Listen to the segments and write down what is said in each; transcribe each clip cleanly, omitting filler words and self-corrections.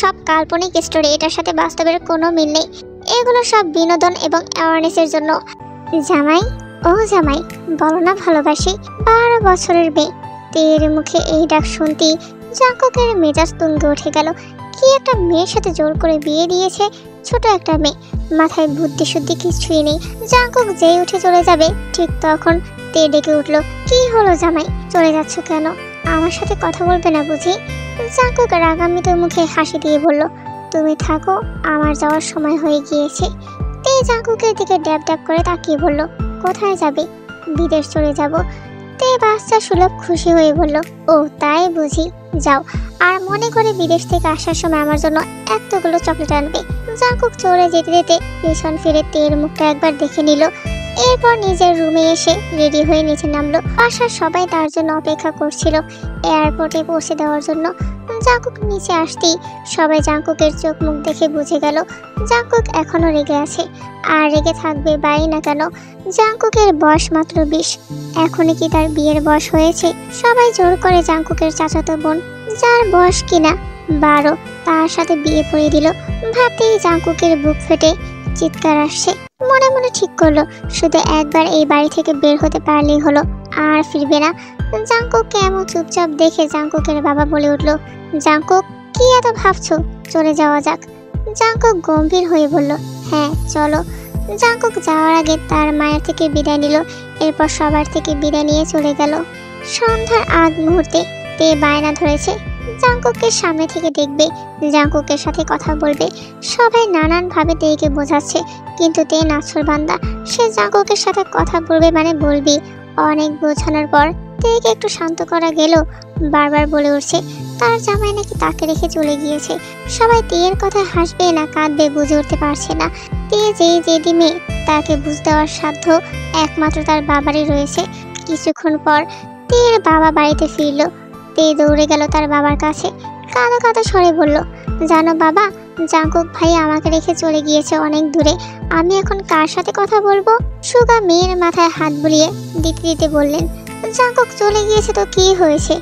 সব কাল্পনিক স্টোরি, এটার সাথে বাস্তবের কোনো মিল নেই। এগুলো সব বিনোদন এবং অ্যাওয়ারনেসের জন্য। জামাই, ও জামাই, বলো না ভালোবাসি। 12 বছরের মেয়ে। তের মুখে এই ডাক শুনতেই জাঙ্কুকের মেজাজ তুঙ্গে উঠে গেল। কি একটা মেয়ের সাথে জোর করে বিয়ে দিয়েছে, ছোট একটা মেয়ে, মাথায় বুদ্ধি শুদ্ধি কিছুই নেই। জাঙ্কুক যেই উঠে চলে যাবে ঠিক তখন তে ডেকে উঠল, কি হলো জামাই, চলে যাচ্ছ কেন? আমার সাথে কথা বলবে না বুঝি? জাঙ্কুক রাগান্বিত মুখে হাসি দিয়ে বলল, তুমি থাকো, আমার যাওয়ার সময় হয়ে গিয়েছে। তে জাঙ্কুকের দিকে ড্যাব ড্যাব করে তাকিয়ে বলল, কোথায় যাবে? বিদেশ চলে যাব। তে বাচ্চা সুলভ খুশি হয়ে বলল, ও তাই বুঝি, যাও, আর মনে করে বিদেশ থেকে আসার সময় আমার জন্য এতগুলো চকলেট আনবে। জাঙ্কুক চলে যেতে যেতে পেছন ফিরে তের মুখটা একবার দেখে নিল। এরপর নিজের রুমে এসে রেডি হয়ে নিচে নামলো। বাসার সবাই তার জন্য অপেক্ষা করছিল এয়ারপোর্টে পৌঁছে দেওয়ার জন্য। জাঙ্কুক নিচে আসতেই সবাই জাঙ্কুকের চোখ মুখ দেখে বুঝে গেল জাঙ্কুক এখনো রেগে আছে। আর রেগে থাকবে বাই না কেন? জাঙ্কুকের বয়স মাত্র 20। এখনই কি তার বিয়ের বয়স হয়েছে? সবাই জোর করে জাঙ্কুকের চাচাতো বোন, যার বয়স কিনা 12, তার সাথে বিয়ে পড়িয়ে দিল। ভাবতেই জাঙ্কুকের বুক ফেটে চিৎকার আসছে। মনে মনে ঠিক করলো শুধু একবার এই বাড়ি থেকে বের হতে পারলেই হলো, আর ফিরবে না। জাঙ্কুককে এমন চুপচাপ দেখে জাঙ্কুকের বাবা বলে উঠল, জাঙ্কুক, কি এত ভাবছো? চলে যাওয়া যাক। জাঙ্কুক গম্ভীর হয়ে বলল, হ্যাঁ চলো। জাঙ্কুক যাওয়ার আগে তার মায়ের থেকে বিদায় নিল, এরপর সবার থেকে বিদায় নিয়ে চলে গেল। সন্ধ্যার আগ মুহূর্তে তে বায়না ধরেছে জাঙ্কুকের সামনে থেকে দেখবে, জাঙ্কুকের সাথে কথা বলবে। সবাই নানান ভাবে তেকে বোঝাচ্ছে, কিন্তু তে নাছোড়বান্দা। সে জাঙ্কুকের সাথে কথা বলবে মানে বলবি। অনেক বোঝানোর পর তেকে একটু শান্ত করা গেল। বারবার বলে উঠছে তার জামাই নাকি তাকে রেখে চলে গিয়েছে। সবাই তেয়ের কথায় হাসবে না কাঁদবে বুঝে উঠতে পারছে না। তে যেই জেদি মেয়ে, তাকে বুঝ দেওয়ার সাধ্য একমাত্র তার বাবারই রয়েছে। কিছুক্ষণ পর তের বাবা বাড়িতে ফিরল। তে দৌড়ে গেল তার বাবার কাছে, কাঁদো কাঁদো স্বরে বলল, জানো বাবা, জাঙ্কুক ভাই আমাকে রেখে চলে গিয়েছে অনেক দূরে। আমি এখন কার সাথে কথা বলবো? সুগা মেয়ের মাথায় হাত বুলিয়ে দিতে দিতে বললেন, জাঙ্কুক চলে গিয়েছে তো কি হয়েছে?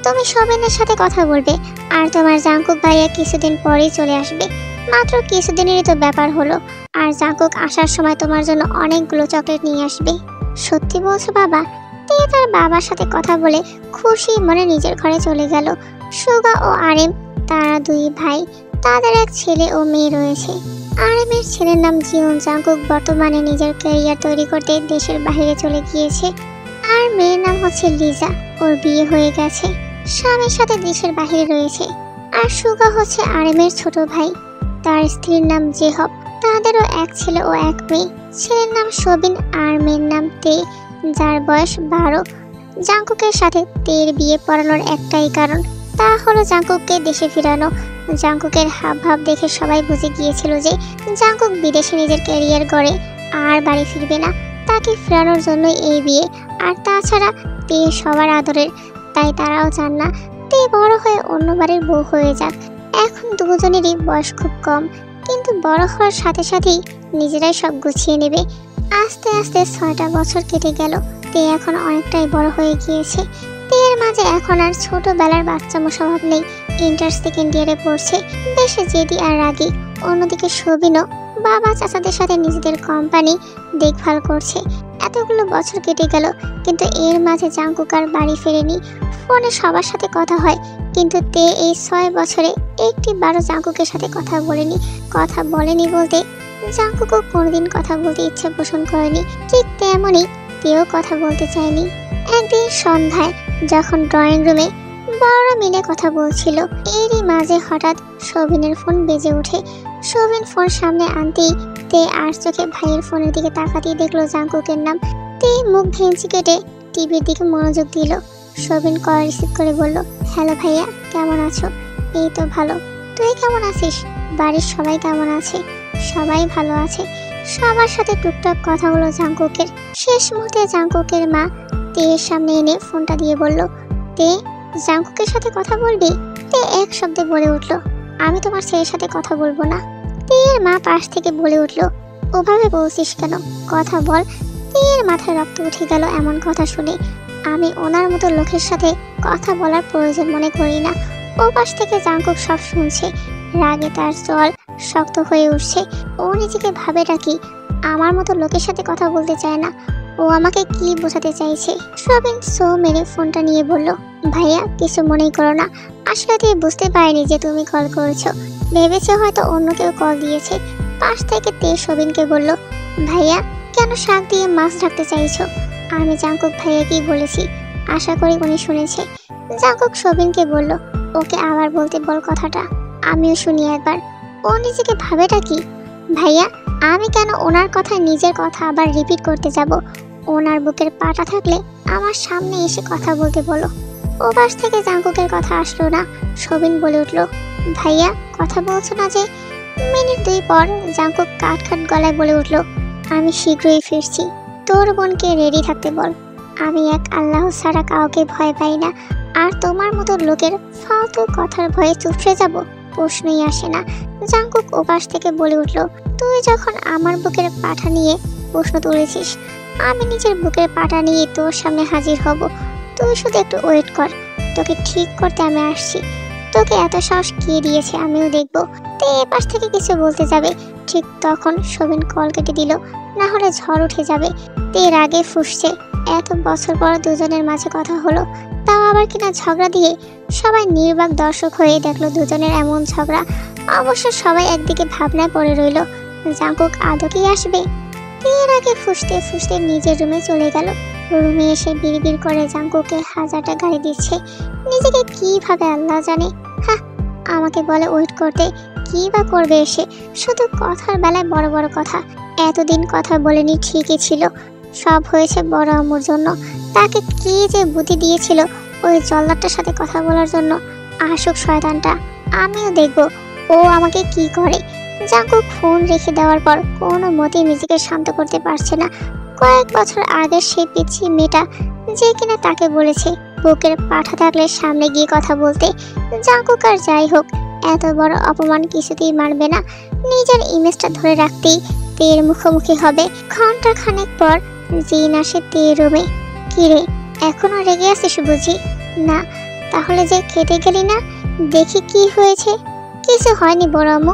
তুমি সবিনের সাথে কথা বলবে, আর তোমার জাঙ্কুক ভাইয়া কিছুদিন পরেই চলে আসবে। মাত্র কিছুদিনেরই তো ব্যাপার হলো। আর জাঙ্কুক আসার সময় তোমার জন্য অনেকগুলো চকলেট নিয়ে আসবে। সত্যি বলছো বাবা? তে তার বাবার সাথে কথা বলে খুশি মনে নিজের ঘরে চলে গেল। সুগা ও আরেম, তারা দুই ভাই, তাদের এক ছেলে ও মেয়ে রয়েছে। আরেমের ছেলের নাম জিওন। জাঙ্কুক বর্তমানে নিজের ক্যারিয়ার তৈরি করতে দেশের বাইরে চলে গিয়েছে। আর মেয়ের নাম হচ্ছে লিজা, ওর বিয়ে হয়ে গেছে, স্বামীর সাথে দেশের বাইরে রয়েছে। আর সুগা হচ্ছে আরেমের ছোট ভাই, তার স্ত্রীর নাম জেহব। তাদেরও এক ছেলে ও এক মেয়ে। ছেলের নাম সবিন আর মেয়ের নাম তে, যার বয়স 12। জাঙ্কুকের সাথে তের বিয়ে পড়ানোর একটাই কারণ, তা হলো জাঙ্কুককে দেশে ফিরানো। জাঙ্কুকের হাবভাব দেখে সবাই বুঝে গিয়েছিল যে জাঙ্কুক বিদেশে নিজের ক্যারিয়ার গড়ে আর বাড়ি ফিরবে না। তাকে ফেরানোর জন্যই এই বিয়ে। আর তাছাড়া তে সবার আদরের, তাই তারাও চান না তে বড় হয়ে অন্য বাড়ির বউ হয়ে যাক। এখন দুজনেরই বয়স খুব কম, কিন্তু বড় হওয়ার সাথে সাথেই নিজেরাই সব গুছিয়ে নেবে। আস্তে আস্তে 6টা বছর কেটে গেল। তে এখন অনেকটাই বড় হয়ে গিয়েছে। তের মাঝে এখন আর ছোটবেলার বাচ্চামো স্বভাব নেই। ইন্টার সেকেন্ড ইয়ারে পড়ছে, বেশ জেদি আর রাগী। অন্যদিকে সবিনও বাবা চাচাদের সাথে নিজেদের কোম্পানি দেখভাল করছে। এতগুলো বছর কেটে গেল, কিন্তু এর মাঝে জাঙ্কুক আর বাড়ি ফেরেনি। ফোনে সবার সাথে কথা হয়, কিন্তু তে এই 6 বছরে একটিবারও জাঙ্কুকের সাথে কথা বলেনি বলতে জাঙ্কুকও কোনোদিন কথা বলতে ইচ্ছা পোষণ করেনি। ঠিক তেমনই তেও কথা বলতে চায়নি। একদিন সন্ধ্যায় যখন ড্রয়িং রুমে বড়রা মিলে কথা বলছিল, এরই মাঝে হঠাৎ সবিনের ফোন বেজে ওঠে। সবিন ফোন সামনে আনতেই তে আর চোখে ভাইয়ের ফোনের দিকে তাকাতেই দেখলো জাঙ্কুকের নাম। তে মুখ ভেঙচি কেটে টিভির দিকে মনোযোগ দিল। সবিন কল রিসিভ করে বলল, হ্যালো ভাইয়া, কেমন আছো? এই তো ভালো, তুই কেমন আছিস? বাড়ির সবাই কেমন আছে? সবাই ভালো আছে। সবার সাথে টুকটাক কথা হলো জাঙ্কুকের। শেষ মুহূর্তে জাঙ্কুকের মা তের সামনে এনে ফোনটা দিয়ে বলল, তে, জাঙ্কুকের সাথে কথা বলবি? তে এক শব্দে বলে উঠল, আমি তোমার ছেলের সাথে কথা বলবো না। তের মা পাশ থেকে বলে উঠল, ওভাবে বলছিস কেন? কথা বল। তের মাথায় রক্ত উঠে গেল এমন কথা শুনে। আমি ওনার মতো লোকের সাথে কথা বলার প্রয়োজন মনে করি না। ও পাশ থেকে জাঙ্কুক সব শুনছে। রাগে তার জল শক্ত হয়ে উঠছে। ও নিজেকে ভাবেটা কি, আমার মতো লোকের সাথে কথা বলতে চায় না। ও আমাকে কি বোঝাতে চাইছে? সবিন সো মেরে ফোনটা নিয়ে বলল, ভাইয়া কিছু মনেই করো না, আসলে তুই বুঝতে পারিনি যে তুমি কল করেছো, ভেবেছে হয়তো অন্য কেউ কল দিয়েছে। পাশ থেকে তে সবিনকে বলল, ভাইয়া কেন শাক দিয়ে মাছ রাখতে চাইছো? আমি জাঙ্কুক ভাইয়াকেই বলেছি, আশা করি উনি শুনেছে। জাঙ্কুক সবিনকে বলল, ওকে আবার বলতে বল কথাটা, আমিও শুনি একবার। ও নিজেকে ভাবেটা কি? ভাইয়া আমি কেন ওনার কথা নিজের কথা আবার রিপিট করতে যাব? ওনার বুকের পাটা থাকলে আমার সামনে এসে কথা বলতে বলো। ও পাশ থেকে জাঙ্কুকের কথা আসলো না। সবিন বলে উঠল, ভাইয়া কথা বলছো না যে? মিনিট 2 পর জাঙ্কুক কাট গলায় বলে উঠল, আমি শীঘ্রই ফিরছি, তোর বোনকে রেডি থাকতে বল। আমি এক আল্লাহ ছাড়া কাউকে ভয় পাই না, আর তোমার মতো লোকের ফালতু কথার ভয়ে চুপসে যাব প্রশ্নই আসে না। জাঙ্কুক ওপাশ থেকে বলে উঠল, তুই যখন আমার বুকের পাঠা নিয়ে প্রশ্ন তুলেছিস, আমি নিজের বুকের পাঠা নিয়ে তোর সামনে হাজির হব। তুই শুধু একটু ওয়েট কর, তোকে ঠিক করতে আমি আসছি। তোকে এত সাহস কে দিয়েছে আমিও দেখবো। তে এপাশ থেকে কিছু বলতে যাবে, ঠিক তখন সবিন কল কেটে দিল, না হলে ঝড় উঠে যাবে। তে রাগে ফুঁসছে, এত বছর পর দুজনের মাঝে কথা হলো, তাও আবার কিনা ঝগড়া দিয়ে। সবাই নির্বাক দর্শক হয়ে দেখলো দুজনের এমন ঝগড়া। অবশ্য সবাই একদিকে ভাবনায় পড়ে রইল, জাঙ্কুক আদৌ কি আসবে? এর আগে ফুঁসতে ফুঁসতে নিজের রুমে চলে গেল। রুমে এসে বিড়বিড় করে জাঙ্কুকে হাজারটা গালি দিচ্ছে। নিজেকে কিভাবে আল্লাহ জানে। হ্যাঁ, আমাকে বলে ওয়েট করতে, কি বা করবে এসে? শুধু কথার বেলায় বড় বড় কথা। এতদিন কথা বলেনি ঠিকই ছিল, সব হয়েছে বড় আম্মুর জন্য। তাকে কি যে বুদ্ধি দিয়েছিল ওই জল্লাদটার সাথে কথা বলার জন্য। আসুক শয়তানটা, আমিও দেখব ও আমাকে কি করে। জাঙ্কুক ফোন রেখে দেওয়ার পর কোনো মতেই নিজেকে শান্ত করতে পারছে না। কয়েক বছর আগে সেই পিচ্ছি মেয়েটা যে কিনা তাকে বলেছে বুকের পাঠা থাকলে সামনে গিয়ে কথা বলতে। জাঙ্কুক আর যাই হোক, এত বড় অপমান কিছুতেই মানবে না। নিজের ইমেজটা ধরে রাখতেই তের মুখোমুখি হবে। ঘন্টা খানেক পর জিন আসে তের রুমে। কিরে, এখনো রেগে আছিস বুঝি? না, তাহলে যে খেতে গেলি না? দেখি কি হয়েছে। কিছু হয়নি বড় আম্মু।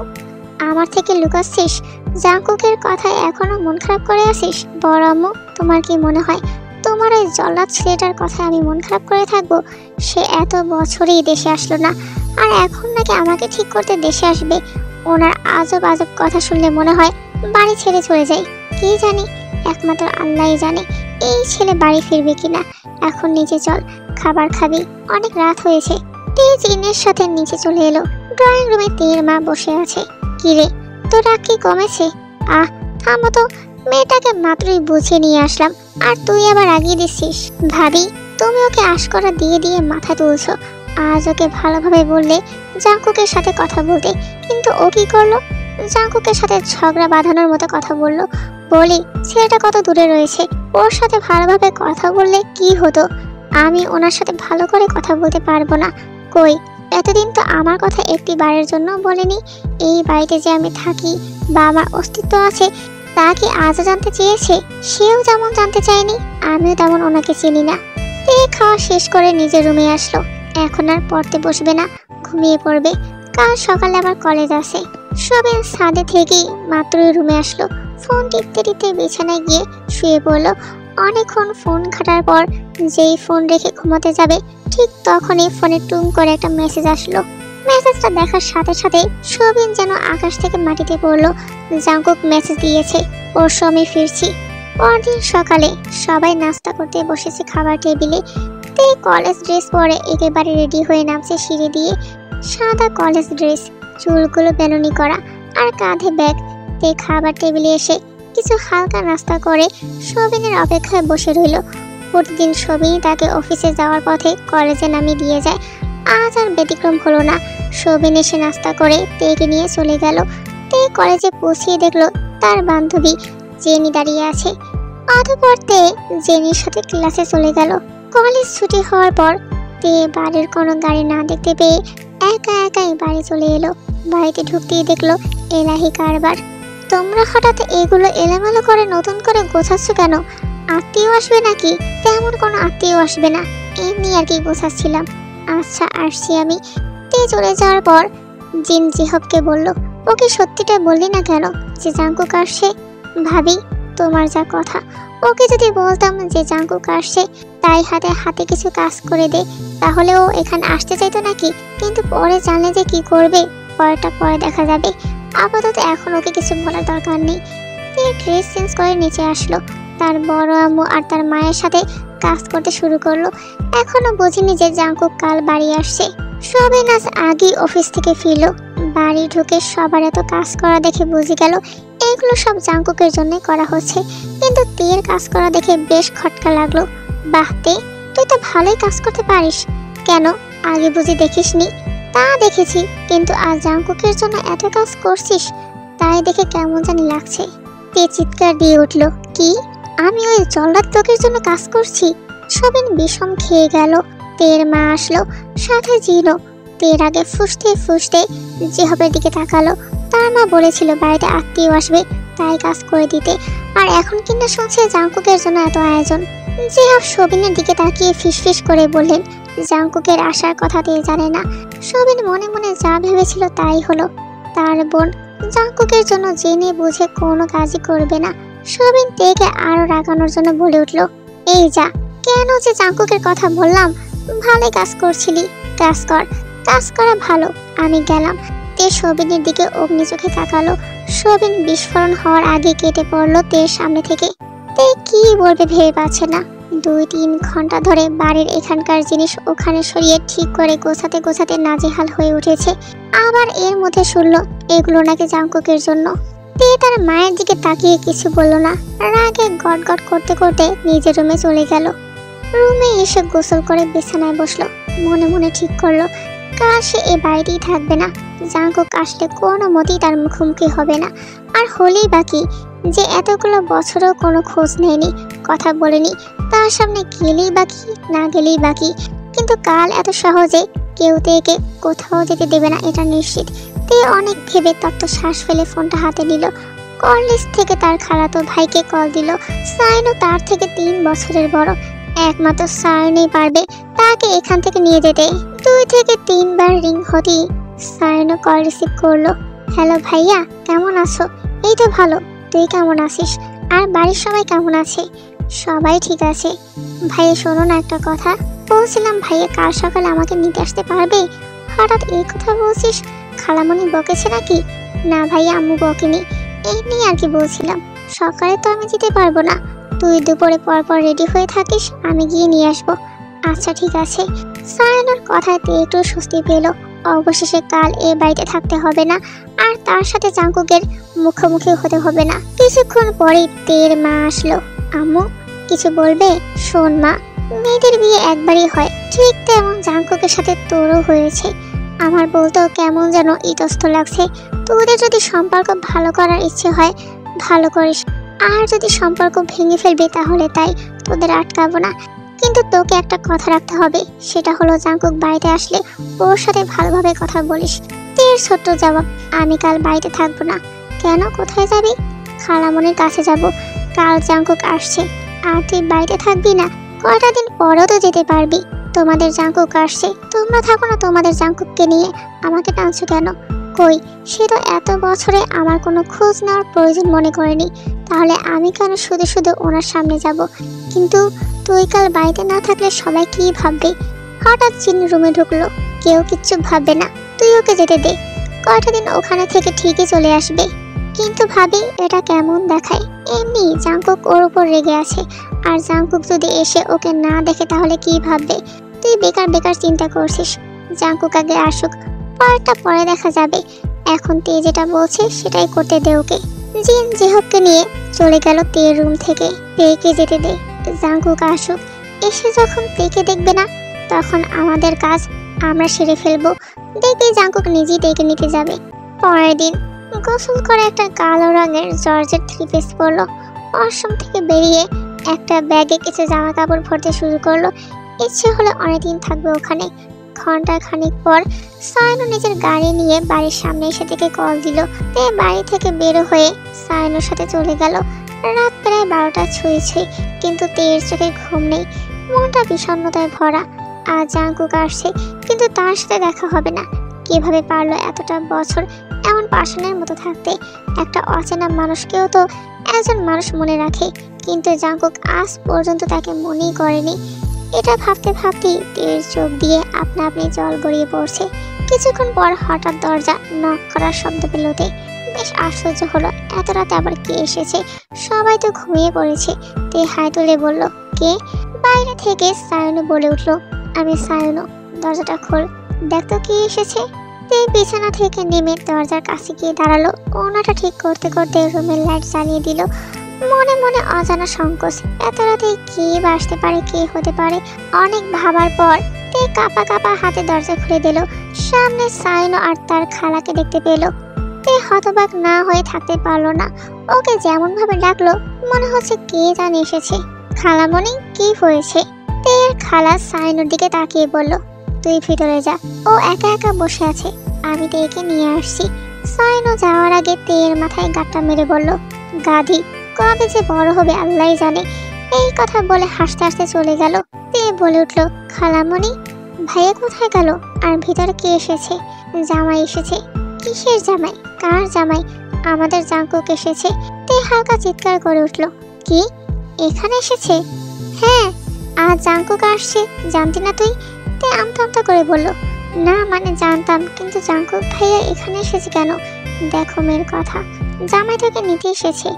আমার থেকে লুকাচ্ছিস? জাঙ্কুকের কথায় এখনো মন খারাপ করে আছিস? বড় আম্মু, তোমার কি মনে হয় তোমার ওই জল্লাদ ছেলেটার কথায় আমি মন খারাপ করে থাকবো? সে এত বছরই দেশে আসলো না, আর এখন নাকি আমাকে ঠিক করতে দেশে আসবে। ওনার আজব আজব কথা শুনলে মনে হয় বাড়ি ছেড়ে চলে যাই। কি জানি, একমাত্র আল্লাহই জানে এই ছেলে বাড়ি ফিরবে কিনা। এখন নিচে চল, খাবার খাবি, অনেক রাত হয়েছে। তে জিনের সাথে নিচে চলে এলো। ড্রয়িং রুমে তের মা বসে আছে। কিরে, তোর রাগ কি কমেছে? আহ থামো তো, মেয়েটাকে মাত্রই বুঝিয়ে নিয়ে আসলাম, আর তুই আবার আগিয়ে দিচ্ছিস। ভাবি, তুমি ওকে আশকরা দিয়ে দিয়ে মাথা তুলছো। আজ ওকে ভালোভাবে বললে জাঙ্কুকের সাথে কথা বলতে, কিন্তু ও কি করলো? জাঙ্কুকের সাথে ঝগড়া বাঁধানোর মতো কথা বললো। বলি, ছেলেটা কত দূরে রয়েছে, ওর সাথে ভালোভাবে কথা বললে কি হতো? আমি ওনার সাথে ভালো করে কথা বলতে পারবো না। কই, এতদিন তো আমার কথা একটি বারের জন্য বলেনি। এই বাড়িতে যে আমি থাকি বা আমার অস্তিত্ব আছে তা কি আজও জানতে চেয়েছে? সেও যেমন জানতে চায়নি, আমিও তেমন ওনাকে চিনি না। এই খাওয়া শেষ করে নিজের রুমে আসলো। এখন আর পড়তে বসবে না, ঘুমিয়ে পড়বে। কাল সকালে আবার কলেজ আছে। সবে ছাদে থেকেই মাত্রই রুমে আসলো। ফোন টিপতে টিপতে বিছানায় গিয়ে শুয়ে পড়লো। অনেকক্ষণ ফোন ঘাটার পর যেই ফোন রেখে ঘুমাতে যাবে, ঠিক তখনই ফোনে টুং করে একটা মেসেজ আসলো। মেসেজটা দেখার সাথে সাথে সবিন যেন আকাশ থেকে মাটিতে পড়লো। জাঙ্কুক মেসেজ দিয়েছে, ওর সময় ফিরছি। পরদিন সকালে সবাই নাস্তা করতে বসেছে খাবার টেবিলে। তে কলেজ ড্রেস পরে একেবারে রেডি হয়ে নামছে সিঁড়ি দিয়ে। সাদা কলেজ ড্রেস, চুলগুলো বেনুনি করা, আর কাঁধে ব্যাগ। তে খাবার টেবিলে এসে কিছু হালকা নাস্তা করে সবিনের অপেক্ষায় বসে রইল। প্রতিদিন সবিনই তাকে অফিসে যাওয়ার পথে কলেজে নামিয়ে দিয়ে যায়। আজ আর ব্যতিক্রম হলো না। সবিন এসে নাস্তা করে তেকে নিয়ে চলে গেল। তে কলেজে পৌঁছিয়ে দেখলো তার বান্ধবী জেনি দাঁড়িয়ে আছে। অতঃপর তে জেনির সাথে ক্লাসে চলে গেল। কলেজ ছুটি হওয়ার পর তে বাড়ির কোনো গাড়ি না দেখতে পেয়ে একা একাই বাড়ি চলে এলো। বাড়িতে ঢুকতেই দেখলো এলাহি কারবার। তোমরা হঠাৎ এগুলো এলোমেলো করে নতুন করে গোছাচ্ছ কেন? আত্মীয় আসবে নাকি? তেমন কোনো আত্মীয় আসবে না, এমনি আর কি গোছাচ্ছিলাম। আচ্ছা আসছি আমি। তে চলে যাওয়ার পর জিন জিহবকে বলল, ওকে সত্যিটা বললি না কেন যে জাঙ্কুক আসছে? ভাবি, তোমার যা কথা, ওকে যদি বলতাম যে জাঙ্কুক আসছে তাই হাতে হাতে কিছু কাজ করে দে, তাহলে ও এখানে আসতে চাইতো নাকি? কিন্তু পরে জানলে যে কি করবে, পরেরটা পরে দেখা যাবে। আপাতত এখন ওকে কিছু বলার দরকার নেই। সে ড্রেস চেঞ্জ করে নিচে আসলো। তার বড় আম্মু আর তার মায়ের সাথে কাজ করতে শুরু করলো। এখনো বুঝিনি যে জাঙ্কুক কাল বাড়ি আসছে। সবিন আজ আগেই অফিস থেকে ফিরলো। বাড়ি ঢুকে সবার এত কাজ করা দেখে বুঝে গেল এগুলো সব জাঙ্কুকের জন্য করা হচ্ছে। কিন্তু তের কাজ করা দেখে বেশ খটকা লাগলো। বাহ তে, তুই তো ভালোই কাজ করতে পারিস। কেন, আগে বুঝি দেখিসনি? তা দেখেছি, কিন্তু আজ জাঙ্কুকের জন্য এত কাজ করছিস, তাই দেখে কেমন জানি লাগছে। তে চিৎকার দিয়ে উঠলো, কি? আমি ওই জল্লাদ লোকের জন্য কাজ করছি? সবিন বিষম খেয়ে গেল। তের মা আসলো, সাথে জিনো। তের আগে ফুসতে ফুসতে জিহবের দিকে তাকালো। তার মা বলেছিল বাড়িতে আত্মীয় আসবে, তাই কাজ করে দিতে, আর এখন কিনা শুনছে জাঙ্কুকের জন্য এত আয়োজন। জিহব সবিনের দিকে তাকিয়ে ফিসফিস করে বললেন, জাঙ্কুকের আসার কথা তে জানে না। সবিন মনে মনে যা ভেবেছিল তাই হলো। তার বোন জাঙ্কুকের জন্য জেনে বুঝে কোনো কাজই করবে না। সবিন তেকে আরো রাগানোর জন্য বলে উঠলো, এই যা, কেন যে জাঙ্কুকের কথা বললাম? ভালোই কাজ করছিলি, কাজ কর, কাজ করা ভালো, আমি গেলাম। তে সবিনের দিকে অগ্নি চোখে তাকালো। সবিন বিস্ফোরণ হওয়ার আগে কেটে পড়লো তের সামনে থেকে। তে কি বলবে ভেবে পাচ্ছে না। 2-3 ঘন্টা ধরে বাড়ির এখানকার জিনিস ওখানে সরিয়ে ঠিক করে গোছাতে গোছাতে নাজেহাল হয়ে উঠেছে। আবার এর মধ্যে শুনলো এগুলো নাকি জাঙ্কুকের জন্য। তে তার মায়ের দিকে তাকিয়ে কিছু বলল না, রাগে গটগট করতে করতে নিজের রুমে চলে গেল। রুমে এসে গোসল করে বিছানায় বসলো। মনে মনে ঠিক করলো কাল সে এ বাড়িতেই থাকবে না। জাঙ্কুক আসলে কোনো মতেই তার মুখোমুখি হবে না। আর হলেই বাকি যে এতগুলো বছরও কোনো খোঁজ নেয়নি, কথা বলেনি, তার সামনে গেলেই বাকি, না গেলেই বাকি। কিন্তু কাল এত সহজে কেউ তেকে কোথাও যেতে দেবে না, এটা নিশ্চিত। তে অনেক ভেবে তত্ত্ব শ্বাস ফেলে ফোনটা হাতে নিল। কল লিস্ট থেকে তার খালাতো ভাইকে কল দিল। সাইনও তার থেকে 3 বছরের বড়। একমাত্র সায়নই পারবে তাকে এখান থেকে নিয়ে যেতে। 2 থেকে 3 বার রিং হতেই সায়নও কল রিসিভ করলো। হ্যালো ভাইয়া, কেমন আছো? এই তো ভালো, তুই কেমন আছিস? আর বাড়ির সবাই কেমন আছে? সবাই ঠিক আছে। ভাইয়া শোনো না একটা কথা, বলছিলাম ভাইয়া কাল সকালে আমাকে নিতে আসতে পারবে? হঠাৎ এই কথা বলছিস, খালামণি বকেছে নাকি? না ভাইয়া, আম্মু বকেনি, এই নিয়ে আর কি বলছিলাম। সকালে তো আমি যেতে পারবো না, তুই দুপুরে পর পর রেডি হয়ে থাকিস, আমি গিয়ে নিয়ে আসবো। আচ্ছা ঠিক আছে। সায়নের কথাতে একটু স্বস্তি পেল। অবশেষে কাল এ বাড়িতে থাকতে হবে না, আর তার সাথে জাঙ্কুকের মুখোমুখি হতে হবে না। কিছুক্ষণ পরেই তের মা আসলো। আম্মু কিছু বলবে? শোন মা, মেয়েদের বিয়ে একবারই হয়, ঠিক তেমন জাঙ্কুকের সাথে তোরও হয়েছে। আমার বলতেও কেমন যেন ইতস্ত লাগছে। তোদের যদি সম্পর্ক ভালো করার ইচ্ছে হয় ভালো করিস, আর যদি সম্পর্ক ভেঙে ফেলবে তাহলে তাই, তোদের আটকাবো না। কিন্তু তোকে একটা কথা রাখতে হবে, সেটা হলো জাঙ্কুক বাড়িতে আসলে ওর সাথে ভালোভাবে কথা বলিস। তের ছোট্ট জবাব, আমি কাল বাড়িতে থাকবো না। কেন, কোথায় যাবি? খালামণির কাছে যাব। কাল জাঙ্কুক আসছে, আর তুই বাড়িতে থাকবি না? কয়টা দিন পরেও তো যেতে পারবি। তোমাদের জাঙ্কুক আসছে, তোমরা থাকো না তোমাদের জাঙ্কুককে নিয়ে, আমাকে টানছো কেন? কই, সে তো এত বছরে আমার কোনো খোঁজ নেওয়ার প্রয়োজন মনে করেনি, তাহলে আমি কেন শুধু শুধু ওনার সামনে যাব? কিন্তু তুই কাল বাড়িতে না থাকলে সবাই কি ভাববে? হঠাৎ জিন রুমে ঢুকলো। কেউ কিচ্ছু ভাববে না, তুই ওকে যেতে দে, কয়টা দিন ওখানে থেকে ঠিকই চলে আসবে। কিন্তু ভাবি, এটা কেমন দেখায়? এমনি জাঙ্কুক ওর উপর রেগে আছে, আর জাঙ্কুক যদি এসে ওকে না দেখে তাহলে কি ভাববে? তুই বেকার বেকার চিন্তা করছিস। জাঙ্কুক আগে আসুক, পরেরটা পরে দেখা যাবে। এখন তে যেটা বলছে সেটাই করতে দে ওকে। জিন জিহবকে নিয়ে চলে গেল তের রুম থেকে। তেকে যেতে দে, জাঙ্কুক আসুক, এসে যখন তেকে দেখবে না তখন আমাদের কাজ আমরা সেরে ফেলবো। দেখবি জাঙ্কুক নিজেই তেকে নিতে যাবে। পরের দিন গোসল করে একটা কালো রঙের জর্জেট 3 পিস পরলো। ওয়াশরুম থেকে বেরিয়ে একটা ব্যাগে কিছু জামা কাপড় ভরতে শুরু করলো। ইচ্ছে হলে অনেকদিন থাকবে ওখানে। ঘন্টা খানিক পর সায়নু নিজের গাড়ি নিয়ে বাড়ির সামনে এসে থেকে কল দিল। তে বাড়ি থেকে বের হয়ে সায়নুর সাথে চলে গেল। রাত প্রায় 12টা ছুঁই, কিন্তু তের চোখে ঘুম নেই, মনটা বিষণ্ণতায় ভরা। আজ জাঙ্কুক আসছে, কিন্তু তার সাথে দেখা হবে না। কিভাবে পারলো এতটা বছর এমন পাষাণের মতো থাকতে। একটা অচেনা মানুষকেও তো একজন মানুষ মনে রাখে, কিন্তু জাঙ্কুক আজ পর্যন্ত তাকে মনেই করেনি। এটা ভাবতে ভাবতেই তের চোখ দিয়ে আপনা আপনি জল গড়িয়ে পড়ছে। কিছুক্ষণ পর হঠাৎ দরজা নক করার শব্দ পেল তে। বেশ আশ্চর্য হলো, এত রাতে আবার কে এসেছে? সবাই তো ঘুমিয়ে পড়েছে। তে হাই তুলে বলল, কে? বাইরে থেকে সায়নু বলে উঠল, আমি সায়নু, দরজাটা খোল, দেখ তো কে এসেছে। তে বিছানা থেকে নেমে দরজার কাছে গিয়ে দাঁড়ালো। ওনাটা ঠিক করতে করতে রুমের লাইট জ্বালিয়ে দিল। মনে মনে অজানা সংকোচ, এত রাতে কে বা আসতে পারে, কে হতে পারে? অনেক ভাবার পর তে কাপা কাপা হাতে দরজা খুলে দিল। সামনে সায়নু আর তার খালাকে দেখতে পেল। তে হতবাক না হয়ে থাকতে পারলো না। ওকে যেমন ভাবে ডাকলো মনে হচ্ছে কে জানে এসেছে। খালামণি, কি হয়েছে? তের খালা সায়নুর দিকে তাকিয়ে বলল, তুই ভিতরে যা, ও একা একা বসে আছে, আমি তেকে নিয়ে আসছি। সায়নু যাওয়ার আগে তের মাথায় গাঁটটা মেরে বলল, গাধি, কবে যে বড় হবে আল্লাহই জানে। এই কথা বলে হাসতে হাসতে চলে গেল। তে বলে উঠল, খালামণি, ভাইয়া কোথায় গেল? আর ভিতরে কে এসেছে? জামাই এসেছে। কিসের জামাই? কার জামাই? আমাদের জাঙ্কুক এসেছে। তে হালকা চিৎকার করে উঠল, কি, এখানে এসেছে? হ্যাঁ, আজ জাঙ্কুক আসছে, জানতি না তুই? তে আমতা আমতা করে বলল, না মানে জানতাম, কিন্তু জাঙ্কুক ভাইয়া এখানে এসেছে কেন? দেখো মেয়ের কথা, জামাই তোকে নিতে এসেছে।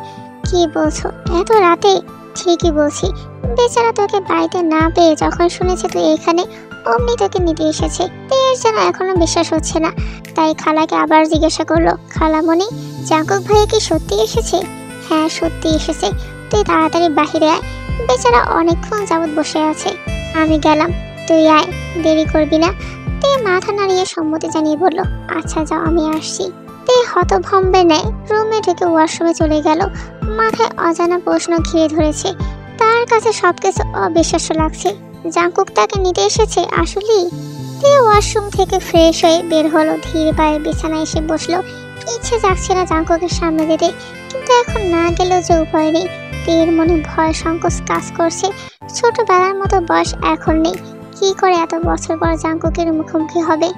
কি বলছো এত রাতে? ঠিকই বলছি, বেচারা তোকে বাড়িতে না পেয়ে যখন শুনেছে তুই এখানে, অমনি তোকে নিতে এসেছে। এর যেন এখনো বিশ্বাস হচ্ছে না, তাই খালাকে আবার জিজ্ঞাসা করলো, খালামণি, জাঙ্কুক ভাইয়া কি সত্যি এসেছে? হ্যাঁ সত্যি এসেছে, তুই তাড়াতাড়ি বাহিরে আয়, বেচারা অনেকক্ষণ যাবৎ বসে আছে। আমি গেলাম, তুই আয়, দেরি করবি না। তে মাথা নাড়িয়ে সম্মতি জানিয়ে বলল, আচ্ছা যাও, আমি আসছি। তে হতভম্বে নেয় রুমে ঢুকে ওয়াশরুমে চলে গেল। মাথায় অজানা প্রশ্ন ঘিরে ধরেছে। তার কাছে সবকিছু অবিশ্বাস্য লাগছে। জাঙ্কুক তাকে নিতে এসেছে আসলেই? তে ওয়াশরুম থেকে ফ্রেশ হয়ে বের হলো, ধীরে পায়ে বিছানায় এসে বসলো। ইচ্ছে যাচ্ছে না জাঙ্কুকের সামনে যেতে, কিন্তু এখন না গেলেও যে উপায় নেই। তের মনে ভয় সংকোচ কাজ করছে। ছোটবেলার মতো বয়স এখন নেই। কি করে এত বছর পর জাঙ্কুকের মুখোমুখি হবে?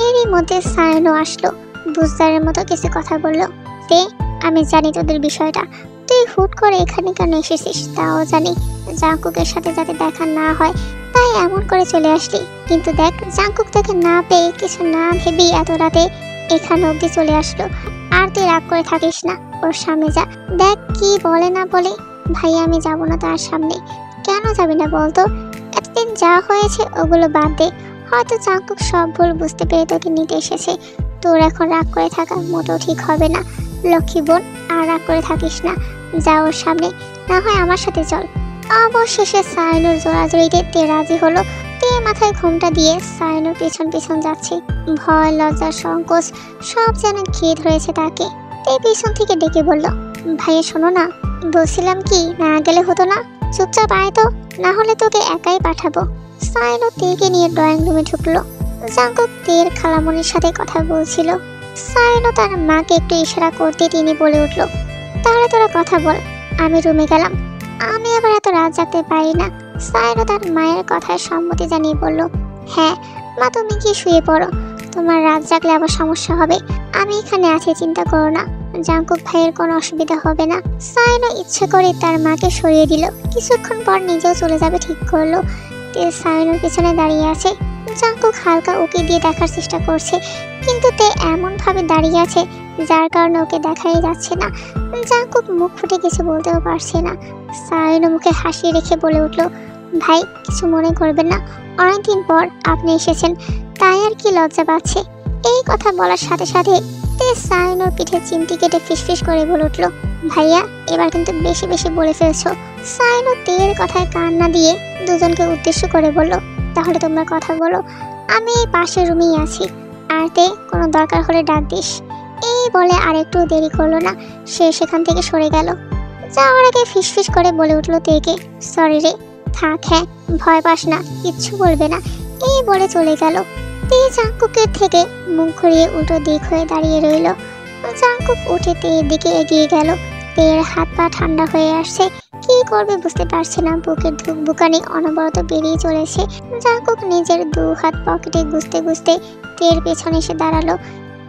এরই মধ্যে সায়নও আসলো, বুঝদারের মতো কিছু কথা বলল। তে, আমি জানি তোদের বিষয়টা, তুই হুট করে এখানে কেন এসেছিস তাও জানি। জাঙ্কুকের সাথে যাতে দেখা না হয় তাই এমন করে চলে আসলি, কিন্তু দেখ জাঙ্কুক তোকে না পেয়ে কিছু না ভেবেই এত রাতে এখানে অব্দি চলে আসলো। আর তুই রাগ করে থাকিস না, ওর সামনে যা, দেখ কি বলে না বলে। ভাই আমি যাব না তার সামনে। কেন যাবি না বলতো? এতদিন যা হয়েছে ওগুলো বাদ দে। হয়তো জাঙ্কুক সব ভুল বুঝতে পেরে তোকে নিতে এসেছে। তোর এখন রাগ করে থাকা মোটেও ঠিক হবে না। লক্ষ্মী বোন, আর রাগ করে থাকিস না, যা ওর সামনে, না হয় আমার সাথে চল। অবশেষে সায়নুর জোড়াজড়িতে তে রাজি হলো। তে মাথায় ঘোমটা দিয়ে সায়নুর পেছন পেছন যাচ্ছে। ভয়, লজ্জা, সংকোচ সব যেন ঘিরে ধরেছে তাকে। তে পিছন থেকে ডেকে বলল, ভাইয়া শোনো না, বলছিলাম কি না গেলে হতো না? চুপচাপ আয় তো, না হলে তোকে একাই পাঠাবো। সায়নু তেকে নিয়ে ড্রয়িং রুমে ঢুকলো। জাঙ্কুক তের খালামণির সাথে কথা বলছিল। সায়নু তার মাকে একটু ইশারা করতে তিনি বলে উঠল, তাহলে তোরা কথা বল, আমি রুমে গেলাম। আমি আবার এত রাত জাগতে পারি না। সায়নু তার মায়ের কথায় সম্মতি জানিয়ে বলল, হ্যাঁ মা, তুমি কি শুয়ে পড়ো, তোমার রাত জাগলে আবার সমস্যা হবে। আমি এখানে আছি, চিন্তা করো না, জাঙ্কুক ভাইয়ের কোনো অসুবিধা হবে না। সায়নু ইচ্ছে করে তার মাকে সরিয়ে দিল। কিছুক্ষণ পর নিজেও চলে যাবে ঠিক করলো। তে সায়নুর পিছনে দাঁড়িয়ে আছে। জাঙ্কুক হালকা ওকে দিয়ে দেখার চেষ্টা করছে, কিন্তু তে এমন ভাবে দাঁড়িয়ে আছে যার কারণে ওকে দেখাই যাচ্ছে না। জাঙ্কুক মুখ ফুটে কিছু বলতেও পারছে না। সায়নু মুখে হাসি রেখে বলে উঠল, ভাই কিছু মনে করবেন না, অনেকদিন পর আপনি এসেছেন, তাই আর কি লজ্জা পাচ্ছে। এই কথা বলার সাথে সাথে তে সায়নুর পিঠে চিমটি কেটে ফিসফিস করে বলে উঠল, ভাইয়া এবার কিন্তু বেশি বেশি বলে ফেলছো। সায়নু তের কথায় কান না দিয়ে দুজনকে উদ্দেশ্য করে বলল, তাহলে তোমরা কথা বলো, আমি এই পাশের রুমেই আছি, আর তে কোনো দরকার হলে ডাক দিস। এই বলে আর একটু দেরি করলো না, সে সেখান থেকে সরে গেল। যাওয়ার আগে ফিসফিস করে বলে উঠল তেকে, সরি রে, থাক, হ্যাঁ ভয় পাস না, কিচ্ছু বলবে না। এই বলে চলে গেল। তে জাঙ্কুকের থেকে মুখ ঘুরিয়ে উল্টো দিক হয়ে দাঁড়িয়ে রইল। জাঙ্কুক উঠে তের দিকে এগিয়ে গেল। তের হাত পা ঠান্ডা হয়ে আসছে, কি করবে বুঝতে পারছে না। বুকের ধুকবুকানি অনবরত বেরিয়ে চলেছে। জাঙ্কুক নিজের দু হাত পকেটে গুজতে গুজতে তের পেছনে এসে দাঁড়ালো।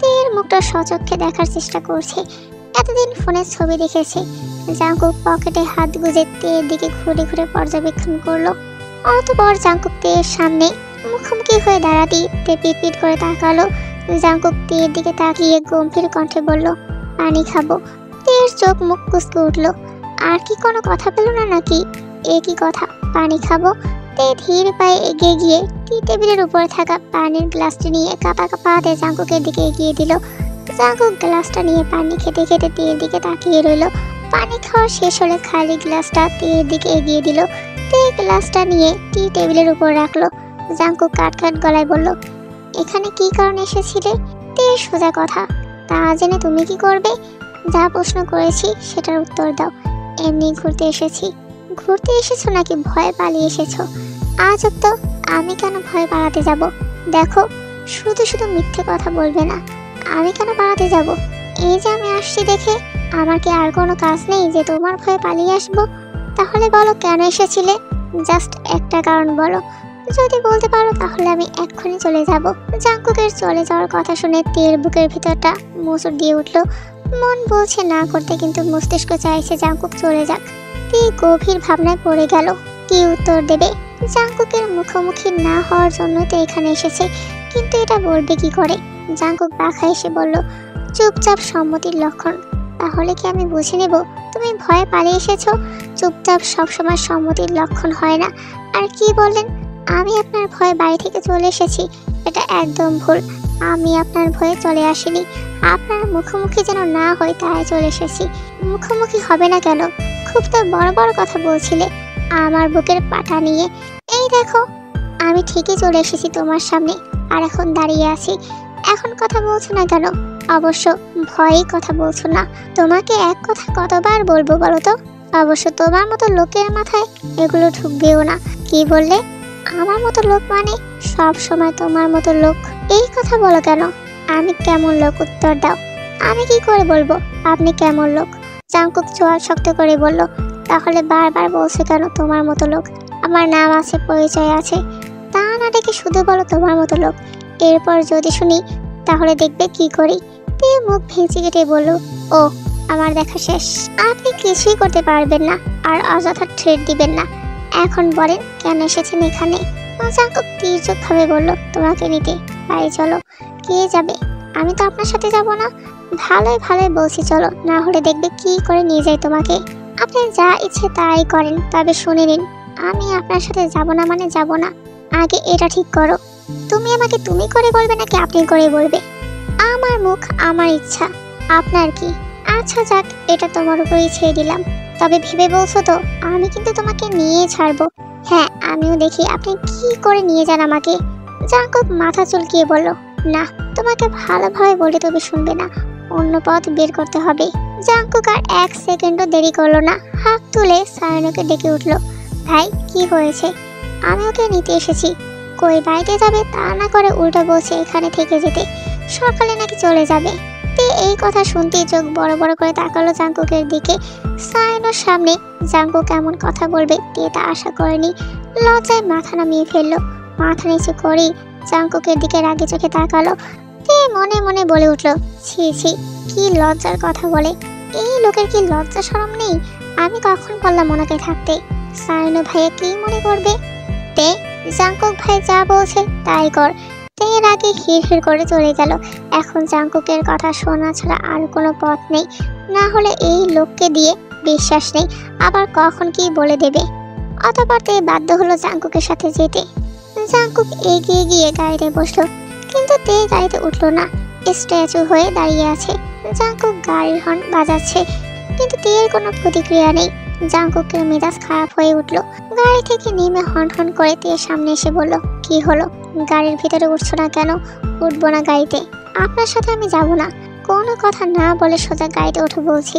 তের মুখটা সচক্ষে দেখার চেষ্টা করছে। এতদিন ফোনের ছবি দেখেছে। জাঙ্কুক পকেটে হাত গুজে তের দিকে ঘুরে ঘুরে পর্যবেক্ষণ করলো। অতঃপর জাঙ্কুক তের সামনে মুখোমুখি হয়ে দাঁড়াতেই তে পিট করে তাকালো। জাঙ্কুক তের দিকে তাকিয়ে গম্ভীর কণ্ঠে বলল, পানি খাবো। তের চোখ মুখ কুঁচকে উঠলো। আর কি কোনো কথা পেল না নাকি? একই কথা, পানি খাবো। তে ধীর পায়ে এগিয়ে গিয়ে টি টেবিলের উপরে থাকা পানির গ্লাসটি নিয়ে কাঁপা কাঁপা হাতে জাঙ্কুকের দিকে এগিয়ে দিল। জাঙ্কুক গ্লাসটা নিয়ে পানি খেতে খেতে তের দিকে তাকিয়ে রইল। পানি খাওয়া শেষ হলে খালি গ্লাসটা তের দিকে এগিয়ে দিল। তে গ্লাসটা নিয়ে টি টেবিলের উপর রাখলো। জাঙ্কুক কাট গলায় বলল, এখানে কি কারণে এসেছিলে? তে সোজা কথা, তা জেনে তুমি কি করবে? যা প্রশ্ন করেছি সেটার উত্তর দাও। এমনি ঘুরতে এসেছি। ঘুরতে এসেছো নাকি ভয় পালিয়ে এসেছো? আজব তো, আমি কেন ভয় পালাতে যাব? দেখো, শুধু শুধু মিথ্যে কথা বলবে না। আমি কেন পালাতে যাব? এই যে আমি আসছি দেখে আমার কি আর কোনো কাজ নেই যে তোমার ভয়ে পালিয়ে আসবো? তাহলে বলো কেন এসেছিলে? জাস্ট একটা কারণ বলো। যদি বলতে পারো তাহলে আমি এক্ষুনি চলে যাব। জাঙ্কুকের চলে যাওয়ার কথা শুনে তের বুকের ভিতরটা মোচড় দিয়ে উঠলো। মন বলছে না করতে, কিন্তু মস্তিষ্ক চাইছে জাঙ্কুক চলে যাক। তে গভীর ভাবনায় পড়ে গেল কি উত্তর দেবে। জাঙ্কুকের মুখোমুখি না হওয়ার জন্য তো এখানে এসেছে, কিন্তু এটা বলবে কি করে? জাঙ্কুক বাঁকা এসে বলল, চুপচাপ সম্মতির লক্ষণ। তাহলে কি আমি বুঝে নেব তুমি ভয়ে পালিয়ে এসেছো? চুপচাপ সবসময় সম্মতির লক্ষণ হয় না। আর কি বললেন? আমি আপনার ভয়ে বাড়ি থেকে চলে এসেছি? এটা একদম ভুল। আমি আপনার ভয়ে চলে আসিনি। আপনার মুখোমুখি যেন না হয় তাই চলে এসেছি। মুখোমুখি হবে না কেন? খুব তো বড় বড় কথা বলছিলে আমার বুকের পাটা নিয়ে। এই দেখো, আমি ঠিকই চলে এসেছি তোমার সামনে, আর এখন দাঁড়িয়ে আছি। এখন কথা বলছো না কেন? অবশ্য ভয়েই কথা বলছো না। তোমাকে এক কথা কতবার বলবো বলো তো? অবশ্য তোমার মতো লোকের মাথায় এগুলো ঢুকবেও না। কি বললে? আমার মতো লোক মানে? সব সময় তোমার মতো লোক। এই কথা বলো কেন? আমি কেমন লোক উত্তর দাও। আমি কি করে বলবো আপনি কেমন লোক? জাঙ্কুক চোয়াল শক্ত করে বলল, তাহলে বারবার বলছো কেন তোমার মতো লোক? আমার নাম আছে, পরিচয় আছে, তা না ডেকে শুধু বলো তোমার মতো লোক। এরপর যদি শুনি তাহলে দেখবে কি করি। তে মুখ ভেঙচি কেটে বলল, ও, আমার দেখা শেষ। আপনি কিছুই করতে পারবেন না, আর অযথা থ্রেট দিবেন না। এখন বলেন কেন এসেছেন এখানে? জাঙ্কুক তীর্যক ভাবে বলল, তোমাকে নিতে। বাড়ি চলো। কে যাবে? আমি তো আপনার সাথে যাব না। ভালোই ভালোই বলছি চলো, না হলে দেখবে কি করে নিয়ে যাই তোমাকে। আপনি যা ইচ্ছে তাই করেন, তবে শুনে নিন, আমি আপনার সাথে যাব না মানে যাব না। আগে এটা ঠিক করো, তুমি আমাকে তুমি করে বলবে নাকি আপনি করে বলবে? আমার মুখ, আমার ইচ্ছা, আপনার কি? আচ্ছা যাক, এটা তোমার উপরেই ছেড়ে দিলাম। তবে ভেবে বলছো তো? আমি কিন্তু তোমাকে নিয়ে ছাড়বো। হ্যাঁ, আমিও দেখি আপনি কি করে নিয়ে যান আমাকে। জাঙ্কুক মাথা চুলকিয়ে বলল, না, তোমাকে ভালোভাবে বলে তবে শুনবে না, অন্য পথ বের করতে হবে। জাঙ্কুক আর এক সেকেন্ডও দেরি করলো না, হাত তুলে সায়নকে ডেকে উঠল। ভাই, কি হয়েছে? আমি ওকে নিতে এসেছি। কই বাড়িতে যাবে তা না করে উল্টো বলছে এখানে থেকে যেতে, সকালে নাকি চলে যাবে। তে এই কথা শুনতেই চোখ বড় বড় করে তাকালো জাঙ্কুকের দিকে। সায়নের সামনে জাঙ্কুক এমন কথা বলবে তে তা আশা করেনি। লজ্জায় মাথা নামিয়ে ফেললো। মাথা নিচু করেই জাঙ্কুকের দিকে রাগে চোখে তাকালো। তে মনে মনে বলে উঠল, ছি ছি, কি লজ্জার কথা বলে। এই লোকের কি লজ্জা শরম নেই? আমি কখন বললাম ওনাকে থাকতে? সায়নো ভাইয়া কি মনে করবে? তে, জাঙ্কুক ভাই যা বলছে তাই কর। তে এর আগে হিড় করে চলে গেল। এখন জাঙ্কুকের কথা শোনা ছাড়া আর কোনো পথ নেই। না হলে এই লোককে দিয়ে বিশ্বাস নেই, আবার কখন কি বলে দেবে। অতঃপর তে বাধ্য হলো জাঙ্কুকের সাথে যেতে। জাঙ্কুক এগিয়ে গিয়ে গাড়িতে বসলো, কিন্তু তে গাড়িতে উঠলো না, স্ট্যাচু হয়ে দাঁড়িয়ে আছে। জাঙ্কুক গাড়ির হর্ন বাজাচ্ছে, কিন্তু তের কোনো প্রতিক্রিয়া নেই। জাঙ্কুকের মেজাজ খারাপ হয়ে উঠলো। গাড়ি থেকে নেমে হন হন করে তের সামনে এসে বলল, কি হলো? গাড়ির ভিতরে উঠছো না কেন? উঠবো না গাড়িতে, আপনার সাথে আমি যাব না। কোনো কথা না বলে সোজা গাড়িতে উঠে বলছি।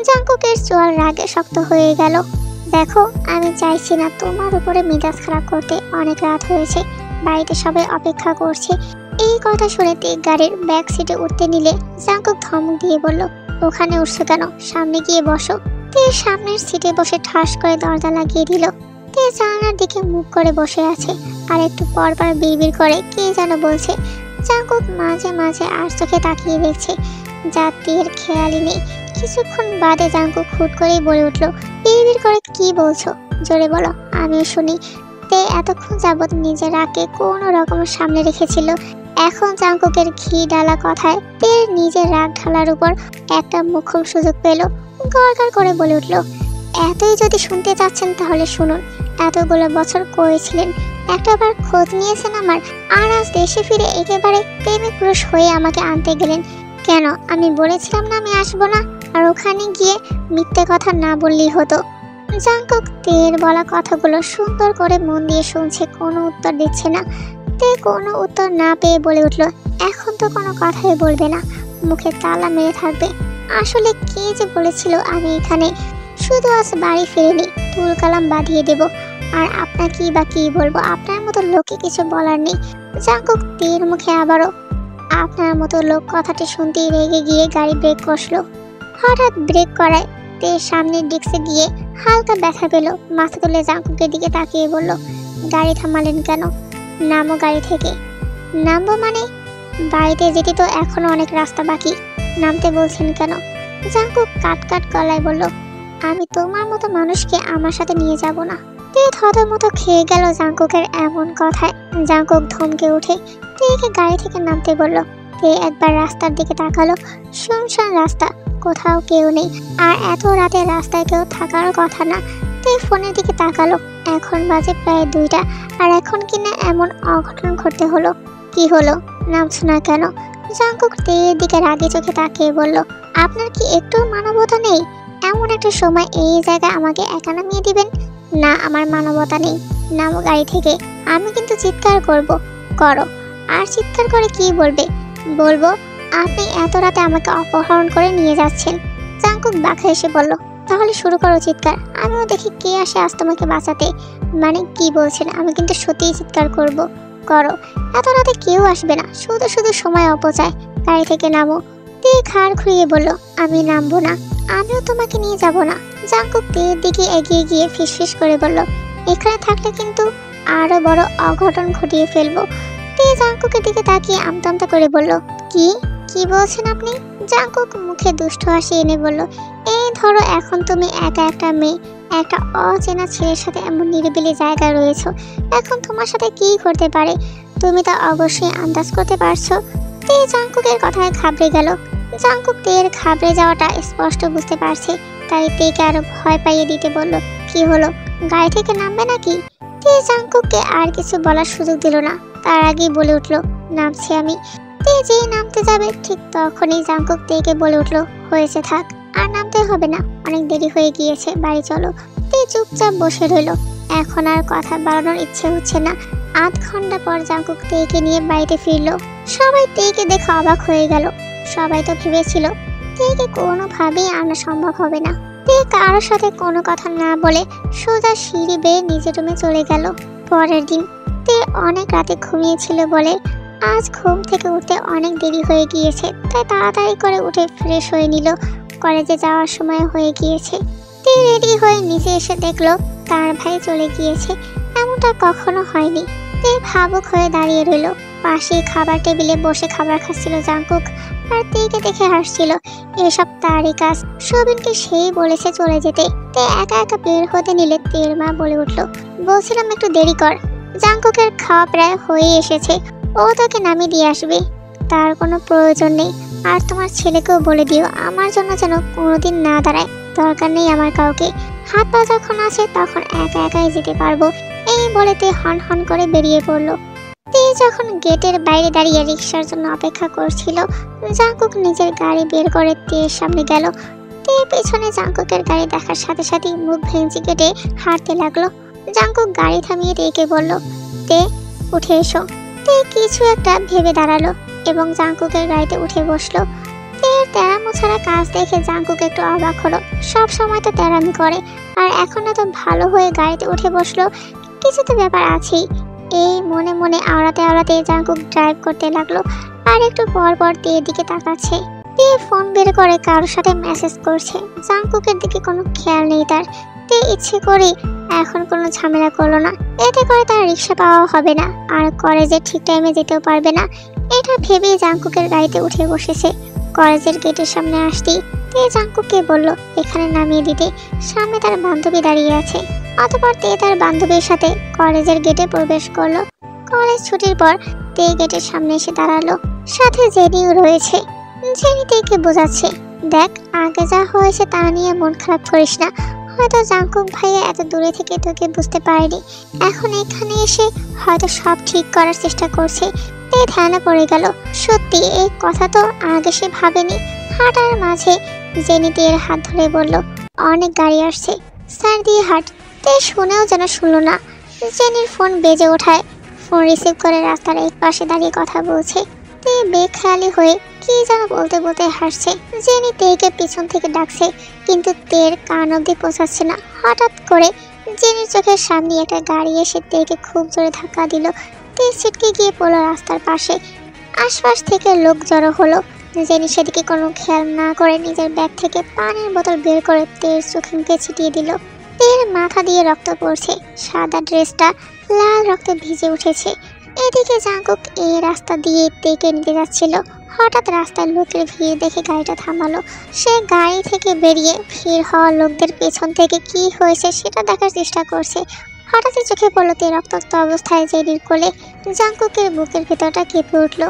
জাঙ্কুকের চোয়াল রাগে শক্ত হয়ে গেল। দেখো, আমি চাইছি না তোমার উপরে মেজাজ খারাপ করতে, অনেক রাত হয়েছে, বাড়িতে সবাই অপেক্ষা করছে। এই কথা শুনে তে গাড়ির ব্যাক সিটে উঠতে নিলে জাঙ্কুক ধমক দিয়ে বলল, ওখানে উঠছো কেন? সামনে গিয়ে বসো। তে সামনের সিটে বসে ঠাস করে দরজা লাগিয়ে দিল। তে জানালার দিকে মুখ করে বসে আছে আর একটু পর পর বিড়বিড় করে কে যেন বলছে। জাঙ্কুক মাঝে মাঝে আর চোখে তাকিয়ে দেখছে, যা তের খেয়ালই নেই। কিছুক্ষণ বাদে জাঙ্কুক হুট করেই বলে উঠলো, বিড়বিড় করে কি বলছো? জোরে বলো, আমিও শুনি। তে এতক্ষণ যাবৎ নিজের রাগকে কোনো রকম সামনে রেখেছিল। এখন জাঙ্কুকের ঘি ডালা কথায় তের নিজের রাগ ঢালার উপর একটা মোক্ষম সুযোগ পেল। গড়গড় করে বলে উঠল, এতই যদি শুনতে চাচ্ছেন তাহলে শুনুন। এতগুলো বছর করেছিলেন, একটাবার খোঁজ নিয়েছেন আমার, আর আজ দেশে ফিরে একেবারে প্রেমে পুরুষ হয়ে আমাকে আনতে গেলেন কেন? আমি বলেছিলাম না আমি আসবো না, আর ওখানে গিয়ে মিথ্যে কথা না বললেই হতো। জাঙ্কুক তের বলা কথাগুলো সুন্দর করে মন দিয়ে শুনছে, কোনো উত্তর দিচ্ছে না। তে কোনো উত্তর না পেয়ে বলে উঠল, এখন তো কোনো কথাই বলবে না, মুখে তালা মেরে থাকবে। আসলে কে যে বলেছিল আমি এখানে শুধু আজ বাড়ি ফিরিনি, তুল কালাম বাঁধিয়ে দেব। আর আপনাকে বা কি বলবো, আপনার মতো লোকে কিছু বলার নেই। জাঙ্কুক তের মুখে আবারও আপনার মতো লোক কথাটি শুনতেই রেগে গিয়ে গাড়ি ব্রেক কষলো। হঠাৎ ব্রেক করায় তে সামনের ডিস্কে গিয়ে হালকা ব্যথা পেল। মাথা তুলে জাঙ্কুকের দিকে তাকিয়ে বলল, গাড়ি থামালেন কেন? নামো গাড়ি থেকে। নামবো মানে? বাড়িতে যেতে তো এখনো অনেক রাস্তা বাকি, নামতে বলছেন কেন? জাঙ্কুক কাট কাট গলায় বলল, আমি তোমার মতো মানুষকে আমার সাথে নিয়ে যাব না। তে থতমত খেয়ে গেল জাঙ্কুকের এমন কথায়। জাঙ্কুক ধমকে উঠে তেকে গাড়ি থেকে নামতে বলল। তে একবার রাস্তার দিকে তাকালো, শুনশান রাস্তা, কোথাও কেউ নেই। আর এত রাতে রাস্তায় কেউ থাকারও কথা না। তে ফোনের দিকে তাকালো, এখন বাজে প্রায় 2টা, আর এখন কিনা এমন অঘটন ঘটতে হলো। কি হলো, নামছো না কেন? জাঙ্কুক তের দিকে রাগে চোখে তাকিয়ে বলল, আপনার কি একটু মানবতা নেই? এমন একটা সময় এই জায়গায় আমাকে একা নামিয়ে দিবেন? না, আমার মানবতা নেই, নামো গাড়ি থেকে। আমি কিন্তু চিৎকার করব। করো। আর চিৎকার করে কি বলবে? বলবো আপনি এত রাতে আমাকে অপহরণ করে নিয়ে যাচ্ছেন। জাঙ্কুক বাঁকা এসে বলল, তাহলে শুরু করো চিৎকার, আমিও দেখি কে আসে আজ তোমাকে বাঁচাতে। মানে কি বলছেন? আমি কিন্তু সত্যিই চিৎকার করব। করো। এত রাতে কেউ আসবে না, শুধু শুধু সময় অপচয়। গাড়ি থেকে নামো। তে ঘাড় ঘুরিয়ে বলল, আমি নামবো না, আমিও তোমাকে নিয়ে যাব না। জাঙ্কুক তের দিকে এগিয়ে গিয়ে ফিসফিস করে বলল, এখানে থাকলে কিন্তু আরো বড় অঘটন ঘটিয়ে ফেলবো। তে জাঙ্কুকের দিকে তাকিয়ে আমতা করে বলল, কি কি বলছেন আপনি? জাঙ্কুক মুখে দুষ্ট হাসি এনে বলল, এই ধরো এখন তুমি একা একটা মেয়ে, একটা অচেনা ছেলের সাথে এমন নিরিবিলি জায়গায় রয়েছো, এখন তোমার সাথে কি করতে পারে তুমি তা অবশ্যই আন্দাজ করতে পারছো। তে জাঙ্কুকের কথায় ঘাবড়ে গেল। জাঙ্কুক তের ঘাবড়ে যাওয়াটা স্পষ্ট বুঝতে পারছে, তাই তেকে আরো ভয় পাইয়ে দিতে বলল, কি হলো, গাড়ি থেকে নামবে নাকি? তে জাঙ্কুককে আর কিছু বলার সুযোগ দিল না, তার আগেই বলে উঠল, নামছি আমি। তে যেই নামতে যাবে ঠিক তখনই জাঙ্কুক তেকে বলে উঠল, হয়েছে থাক, আর নামতে হবে না, অনেক দেরি হয়ে গিয়েছে, বাড়ি চলো। তে চুপচাপ বসে রইল, এখন আর কথা বাড়ানোর ইচ্ছে হচ্ছে না। আধ ঘন্টা পর জাঙ্কুক তেকে নিয়ে বাড়িতে ফিরল। সবাই তেকে দেখে অবাক হয়ে গেল। সবাই তো ভেবেছিল তেকে কোনোভাবেই আনা সম্ভব হবে না। তে কারোর সাথে কোনো কথা না বলে সোজা সিঁড়ি বেয়ে নিজের রুমে চলে গেল। পরের দিন তে অনেক রাতে ঘুমিয়েছিল বলে আজ ঘুম থেকে উঠতে অনেক দেরি হয়ে গিয়েছে, তাই তাড়াতাড়ি করে উঠে ফ্রেশ হয়ে নিল। কলেজে যাওয়ার সময় হয়ে গিয়েছে। তে রেডি হয়ে নিচে এসে দেখলো তার ভাই চলে গিয়েছে। এমনটা কখনো হয়নি। তে ভাবুক হয়ে দাঁড়িয়ে রইল। পাশে খাবার টেবিলে বসে খাবার খাচ্ছিল জাঙ্কুক, আর তেকে দেখে হাসছিল। এসব তারই কাজ, সবিনকে সেই বলেছে চলে যেতে। তে একা একা বের হতে নিলে তের মা বলে উঠল, বলছিলাম একটু দেরি কর, জাঙ্কুকের খাওয়া প্রায় হয়ে এসেছে, ও তোকে নামিয়ে দিয়ে আসবে, তার কোনো প্রয়োজন নেই। আর তোমার ছেলেকেও বলে দিও আমার জন্য যেন কোনোদিন না দাঁড়ায়, দরকার নেই আমার কাউকে, হাত পা যখন আছে তখন একা একাই যেতে পারবো। এই বলে তে হন হন করে বেরিয়ে পড়লো। তে যখন গেটের বাইরে দাঁড়িয়ে রিক্সার জন্য অপেক্ষা করছিল, জাঙ্কুক নিজের গাড়ি বের করে তের সামনে গেল। তে পেছনে জাঙ্কুকের গাড়ি দেখার সাথে সাথে মুখ ভেঙচি কেটে হাঁটতে লাগলো। জাঙ্কুক গাড়ি থামিয়ে তেকে বলল, তে উঠে এসো। তে কিছু একটা ভেবে দাঁড়ালো এবং জাঙ্কুকের গাড়িতে উঠে বসলো। তের তেরামো ছাড়া কাজ দেখে জাঙ্কুক একটু অবাক হলো। সব সময় তো তেরামি করে, আর এখন এত ভালো হয়ে গাড়িতে উঠে বসলো, কিছু তো ব্যাপার আছেই। এই মনে মনে আওড়াতে আওড়াতে জাঙ্কুক ড্রাইভ করতে লাগলো, আর একটু পর পর তের দিকে তাকাচ্ছে। তে ফোন বের করে কারোর সাথে মেসেজ করছে। জাংকুকের দিকে কোনো খেয়াল নেই তার। তে ইচ্ছে করে এখন কোনো ঝামেলা করলো না, এতে করে তার রিক্সা পাওয়াও হবে না, আর কলেজে ঠিক টাইমে যেতেও পারবে না। এটা ভেবেই জাংকুকের গাড়িতে উঠে বসেছে। কলেজের গেটের সামনে আসতেই তে জাংকুককে বলল এখানে নামিয়ে দিতে। সামনে তার বান্ধবী দাঁড়িয়ে আছে। অতঃপর তে তার বান্ধবীর সাথে কলেজের গেটে প্রবেশ করলো। কলেজ ছুটির পর তে গেটের সামনে এসে দাঁড়ালো। সাথে জেনিও রয়েছে। জেনি তেকে বোঝাচ্ছে, দেখ আগে যা হয়েছে তা নিয়ে মন খারাপ করিস না। হয়তো জাংকুক ভাইয়া এত দূরে থেকে তোকে বুঝতে পারেনি, এখন এখানে এসে হয়তো সব ঠিক করার চেষ্টা করছে। তে ধ্যানে পড়ে গেল। সত্যি এই কথা তো আগে সে ভাবেনি। হাঁটার মাঝে জেনি তের হাত ধরে বলল, অনেক গাড়ি আসছে, স্যার দিয়ে হাঁট। তে শুনেও যেন শুনলো না। জেনির ফোন বেজে ওঠায় ফোন রিসিভ করে রাস্তার এক পাশে দাঁড়িয়ে কথা বলছে। তে বেখেয়ালি হয়ে কি যেন বলতে বলতে হাসছে। জেনি তেকে পিছন থেকে ডাকছে, কিন্তু তের কান অব্দি পৌঁছাচ্ছে না। হঠাৎ করে জেনির চোখের সামনে একটা গাড়ি এসে তেকে খুব জোরে ধাক্কা দিল। তে ছিটকে গিয়ে পড়লো রাস্তার পাশে। আশপাশ থেকে লোক জড়ো হলো। জেনি সেদিকে কোনো খেয়াল না করে নিজের ব্যাগ থেকে পানির বোতল বের করে তের চোখে মুখে ছিটিয়ে দিল। তের মাথা দিয়ে রক্ত পড়ছে, সাদা ড্রেসটা লাল রক্তে ভিজে উঠেছে। এদিকে জাংকুক এই রাস্তা দিয়ে তেকে নিতে যাচ্ছিল। হঠাৎ রাস্তার লোকের ভিড় দেখে গাড়িটা থামালো। সে গাড়ি থেকে বেরিয়ে ভিড় হওয়া লোকদের পেছন থেকে কি হয়েছে সেটা দেখার চেষ্টা করছে। হঠাৎই চোখে পড়লো তে রক্তাক্ত অবস্থায় জেনির কোলে। জাংকুকের বুকের ভেতরটা কেঁপে উঠল।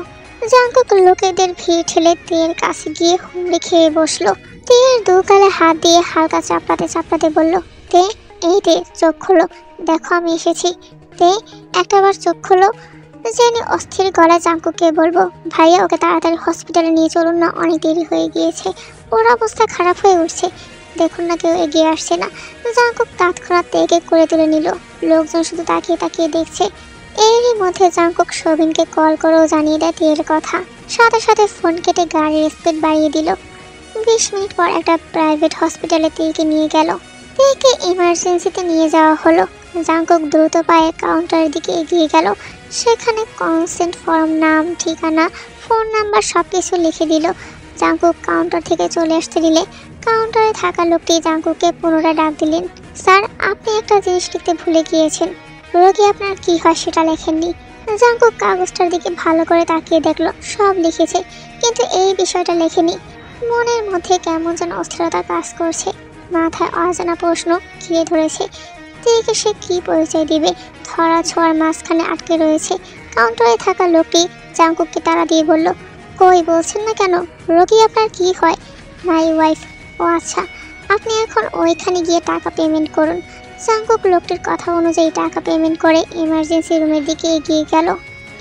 জাংকুক লোকেদের ভিড় ঠেলে তের কাছে গিয়ে হুমড়ি খেয়ে বসলো। তের দু গালে হাত দিয়ে হালকা চাপড়াতে চাপড়াতে বলল, তে এই তে চোখ খোলো, দেখো আমি এসেছি। তে একটাবার চোখ খোলো। জেনি অস্থির গলায় জাংকুককে বলবো, ভাইয়া ওকে তাড়াতাড়ি হসপিটালে নিয়ে চলুন না, অনেক দেরি হয়ে গিয়েছে, ওর অবস্থা খারাপ হয়ে উঠছে। দেখুন না কেউ এগিয়ে আসছে না। জাংকুক তৎক্ষণাৎ তেকে করে তুলে নিল। লোকজন শুধু তাকিয়ে তাকিয়ে দেখছে। এরই মধ্যে জাংকুক শোভিনকে কল করেও জানিয়ে দেয় তের কথা। সাথে সাথে ফোন কেটে গাড়ির স্পিড বাড়িয়ে দিল। 20 মিনিট পর একটা প্রাইভেট হসপিটালে তেকে নিয়ে গেল। তেকে ইমার্জেন্সিতে নিয়ে যাওয়া হলো। জাংকুক দ্রুত পায়ে কাউন্টারের দিকে এগিয়ে গেল। সেখানে কনসেন্ট ফর্ম, নাম, ঠিকানা, ফোন নাম্বার সব কিছু লিখে দিল। জাংকুক কাউন্টার থেকে চলে আসতে দিলে কাউন্টারে থাকা লোকটি জাংকুককে পুনরায় ডাক দিলেন, স্যার আপনি একটা জিনিস লিখতে ভুলে গিয়েছেন, রোগী আপনার কি হয় সেটা লেখেননি। জাংকুক কাগজটার দিকে ভালো করে তাকিয়ে দেখলো সব লিখেছে, কিন্তু এই বিষয়টা লেখেনি। মনের মধ্যে কেমন যেন অস্থিরতা কাজ করছে। মাথায় অজানা প্রশ্ন ঘিরে ধরেছে। তেকে সে কি পরিচয় দিবে? ধরা ছোঁয়ার মাঝখানে আটকে রয়েছে। কাউন্টারে থাকা লোকটি জাংকুককে তাড়া দিয়ে বলল, কই বলছেন না কেন, রোগী আপনার কি হয়? My wife. ও আচ্ছা, আপনি এখন ওইখানে গিয়ে টাকা পেমেন্ট করুন। জাংকুক লোকটির কথা অনুযায়ী টাকা পেমেন্ট করে ইমার্জেন্সি রুমের দিকে এগিয়ে গেল।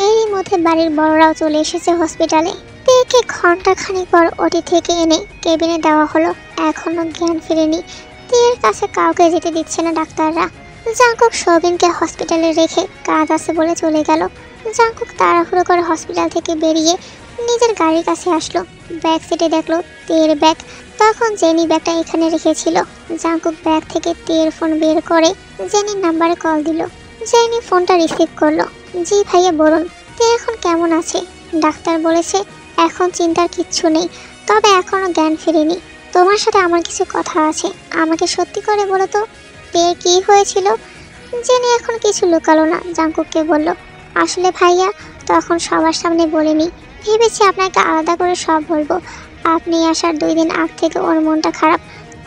এরই মধ্যে বাড়ির বড়রাও চলে এসেছে হসপিটালে। তেকে ঘন্টাখানিক পর ওটি থেকে এনে কেবিনে দেওয়া হলো। এখনো জ্ঞান ফেরেনি। তের কাছে কাউকে যেতে দিচ্ছে না ডাক্তাররা। জাংকুক শোভিনকে হসপিটালে রেখে কাজ আছে বলে চলে গেল। জাংকুক তাড়াহুড়ো করে হসপিটাল থেকে বেরিয়ে নিজের গাড়ির কাছে আসলো। ব্যাগ সিটে দেখলো তের ব্যাগ। তখন জেনি ব্যাগটা এখানে রেখেছিল। জাংকুক ব্যাগ থেকে তের ফোন বের করে জেনির নাম্বারে কল দিল। জেনি ফোনটা রিসিভ করলো। জি ভাইয়া বলুন, তে এখন কেমন আছে? ডাক্তার বলেছে এখন চিন্তার কিচ্ছু নেই, তবে এখনো জ্ঞান ফেরেনি। তোমার সাথে আমার কিছু কথা আছে, আমাকে সত্যি করে বলো তো তের কি হয়েছিল? জেনি এখন কিছু লুকালো না, জাংকুককে বলল, আসলে ভাইয়া তখন সবার সামনে বলিনি, ভেবেছি আপনাকে আলাদা করে সব বলবো। আপনি আসার 2 দিন আগ থেকে ওর মনটা খারাপ,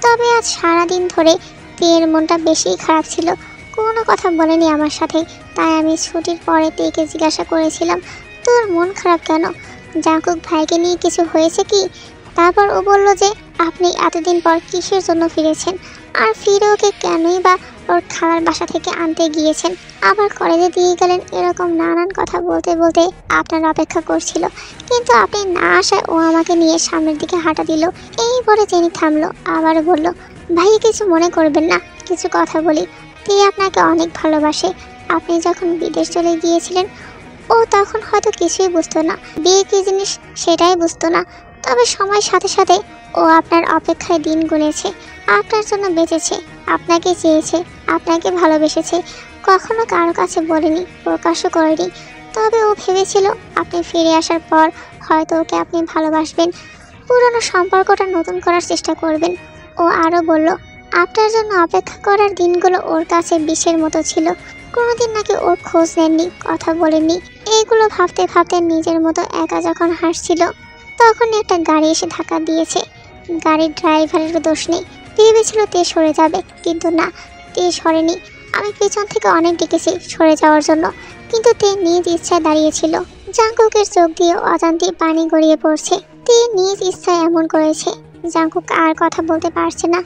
তবে আজ সারাদিন ধরে তের মনটা বেশি খারাপ ছিল। কোনো কথা বলেনি আমার সাথে, তাই আমি ছুটির পরে তেকে জিজ্ঞাসা করেছিলাম, তোর মন খারাপ কেন? জাংকুক ভাইকে নিয়ে কিছু হয়েছে কি? তারপর ও বলল যে আপনি এতদিন পর কিসের জন্য ফিরেছেন, আর ফিরে ওকে কেনই বা ওর খালার বাসা থেকে আনতে গিয়েছেন, আবার কলেজে দিয়ে গেলেন। এরকম নানান কথা বলতে বলতে আপনার অপেক্ষা করছিল, কিন্তু আপনি না আসায় ও আমাকে নিয়ে সামনের দিকে হাঁটা দিল। এই বলে জেনি থামলো, আবার বলল, ভাই কিছু মনে করবেন না, কিছু কথা বলি। তে আপনাকে অনেক ভালোবাসে। আপনি যখন বিদেশ চলে গিয়েছিলেন ও তখন হয়তো কিছুই বুঝতো না, বিয়ে কি জিনিস সেটাই বুঝতো না। তবে সময়ের সাথে সাথে ও আপনার অপেক্ষায় দিন গুনেছে, আপনার জন্য বেঁচেছে, আপনাকে চেয়েছে, আপনাকে ভালোবেসেছে। কখনো কারো কাছে বলেনি, প্রকাশও করেনি। তবে ও ভেবেছিল আপনি ফিরে আসার পর হয়তো ওকে আপনি ভালোবাসবেন। পুরনো সম্পর্কটা নতুন করার চেষ্টা করবেন। ও আরো বলল, আপনার জন্য অপেক্ষা করার দিনগুলো ওর কাছে বিষের মতো ছিল। কোনোদিন নাকি ওর খোঁজ নেননি, কথা বলেননি। এইগুলো ভাবতে ভাবতে নিজের মতো একা যখন হাসছিল, তখন একটা গাড়ি এসে ধাক্কা দিয়েছে। গাড়ির ড্রাইভারের দোষ নেই। ভেবেছিল তে সরে যাবে, কিন্তু না, তে সরেনি। আমি পেছন থেকে অনেক ডেকেছি সরে যাওয়ার জন্য, কিন্তু তে নিজ ইচ্ছায় দাঁড়িয়েছিল। জাংকুকের চোখ দিয়ে অজান্তে পানি গড়িয়ে পড়ছে। তে নিজ ইচ্ছায় এমন করেছে। জাংকুক আর কথা বলতে পারছে না,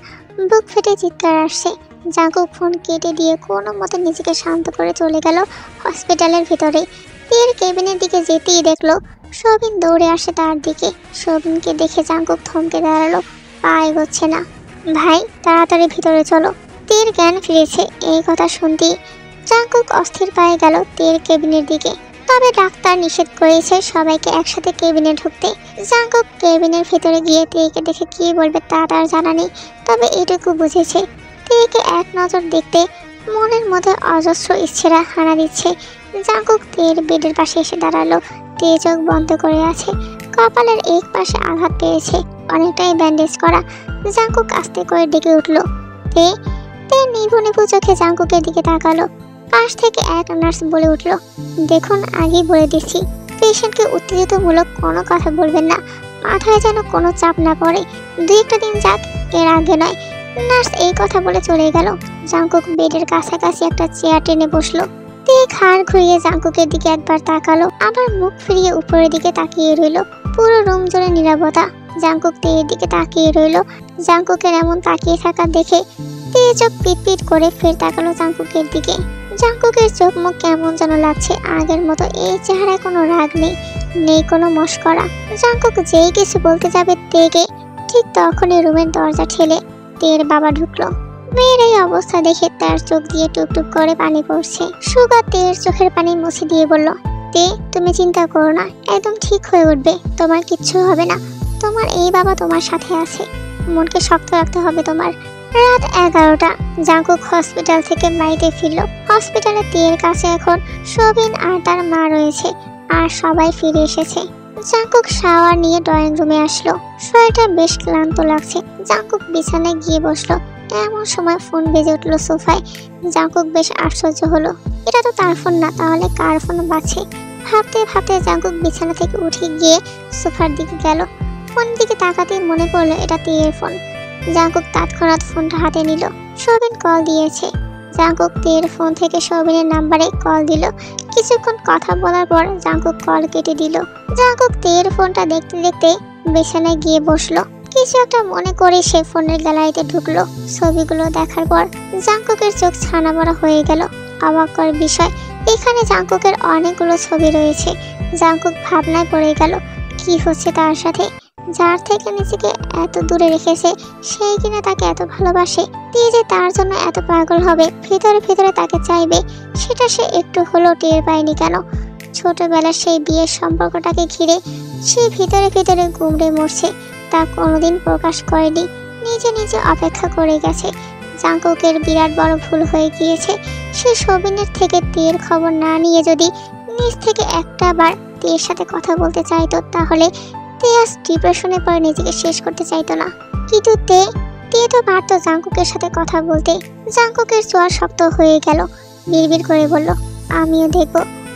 বুক ফেটে চিৎকার আসছে। জাংকুক ফোন কেটে দিয়ে কোনো মতে নিজেকে শান্ত করে চলে গেল হসপিটালের ভিতরে। তের কেবিনের দিকে যেতেই দেখলো সবিন দৌড়ে আসে তার দিকে। সবিনকে দেখে জাংকুক থমকে দাঁড়ালো, পা এগোচ্ছে না। ভাই, তাড়াতাড়ি ভিতরে চলো। তের জ্ঞান ফিরেছে। এই কথা শুনতেই জাংকুক অস্থির পায়ে গেল তের কেবিনের দিকে। তবে ডাক্তার নিষেধ করেছে সবাইকে একসাথে কেবিনে ঢুকতে। জাংকুক কেবিনের ভিতরে গিয়ে তেকে দেখে কি বলবে তা তার জানা নেই, তবে এটুকু বুঝেছে তেকে এক নজর দেখতে মনের মধ্যে অজস্র ইচ্ছেরা হানা দিচ্ছে। জাংকুক তের বেডের পাশে এসে দাঁড়ালো। তে চোখ বন্ধ করে আছে, কপালের এক পাশে আঘাত পেয়েছে, অনেকটাই ব্যান্ডেজ করা। জাংকুক আস্তে করে ডেকে উঠল, তে। তে নিভু নিভু চোখে জাংকুকের দিকে তাকালো। পাশ থেকে এক নার্স বলে উঠল, দেখুন, আগেই বলে দিচ্ছি, পেশেন্টকে উত্তেজিতমূলক কোনো কথা বলবেন না, মাথায় যেন কোনো চাপ না পড়ে। 2-1 দিন যাক, এর আগে নয়। নার্স এই কথা বলে চলে গেল। জাংকুক বেডের কাছাকাছি একটা চেয়ার টেনে বসলো। তে ঘাড় ঘুরিয়ে জাংকুকের দিকে একবার তাকালো, আবার মুখ ফিরিয়ে উপরের দিকে তাকিয়ে রইল। পুরো রুম জুড়ে নীরবতা। জাংকুক তের দিকে তাকিয়ে রইল। জাংকুকের এমন তাকিয়ে থাকা দেখে তে চোখ পিট করে ফের তাকালো জাংকুকের দিকে। জাংকুকের চোখ মুখ কেমন যেন লাগছে। আগের মতো এই চেহারায় কোনো রাগ নেই, নেই কোনো মস্করা। জাংকুক যেই কিছু বলতে যাবে তেকে, ঠিক তখনই রুমের দরজা ঠেলে তের বাবা ঢুকলো। মেয়ের এই অবস্থা দেখে তার চোখ দিয়ে টুপটুপ করে পানি পড়ছে। সুগা তের চোখের পানি মুছে দিয়ে বলল, তে, তুমি চিন্তা করো না, একদম ঠিক হয়ে উঠবে, তোমার কিচ্ছু হবে না। তোমার এই বাবা তোমার সাথে আছে, মনকে শক্ত রাখতে হবে তোমার। রাত 11টা। জাংকুক হসপিটাল থেকে বাড়িতে ফিরল। হসপিটালে তের কাছে এখন সবিন আর তার মা রয়েছে, আর সবাই ফিরে এসেছে। জাংকুক শাওয়ার নিয়ে ড্রয়িং রুমে আসলো। শরীরটা বেশ ক্লান্ত লাগছে। জাংকুক বিছানায় গিয়ে বসলো। এমন সময় ফোন বেজে উঠলো সোফায়। জাংকুক বেশ আশ্চর্য হলো, এটা তো তার ফোন না, তাহলে কার ফোন বাজছে? ভাবতে ভাবতে জাংকুক বিছানা থেকে উঠে গিয়ে সোফার দিকে গেল। ফোনের দিকে তাকাতেই মনে পড়লো এটা তের ফোন। জাংকুক তৎক্ষণাৎ ফোনটা হাতে নিল। সবিন কল দিয়েছে। জাংকুক তের ফোন থেকে সবিনের নাম্বারে কল দিল। কিছুক্ষণ কথা বলার পর জাংকুক কল কেটে দিল। জাংকুক তের ফোনটা দেখতে দেখতে বিছানায় গিয়ে বসলো। কিছু একটা মনে করে সে ফোনের গ্যালারিতে ঢুকলো। ছবিগুলো দেখার পর জাংকুকের চোখ ছানা বড়া হয়ে গেল। অবাক করার বিষয়, এখানে জাংকুকের অনেকগুলো ছবি রয়েছে। জাংকুক ভাবনায় পড়ে গেল, কি হচ্ছে তার সাথে? যার থেকে নিজেকে এত দূরে রেখেছে, সেই কিনা তাকে এত ভালোবাসে, দিয়ে যে তার জন্য এত পাগল হবে, ভিতরে ভিতরে তাকে চাইবে, সেটা সে একটু হলেও টের পায়নি কেন? ছোটবেলার সেই বিয়ের সম্পর্কটাকে ঘিরে সে ভিতরে ভিতরে গুমড়ে মরছে, তা কোনোদিন প্রকাশ করেনি, নিজে নিজে অপেক্ষা করে গেছে। জাংকুকের বিরাট বড় ভুল হয়ে গিয়েছে। সে সবিনের থেকে তের খবর না নিয়ে যদি নিজ থেকে একটা বার তের সাথে কথা বলতে চাইতো, তাহলে তে আজ ডিপ্রেশনে পড়ে নিজেকে শেষ করতে চাইতো না। কিন্তু তে তো পারতো জাংকুকের সাথে কথা বলতে। জাংকুকের চোয়ার শক্ত হয়ে গেল। বিড়বিড় করে বলল, আমিও দেখব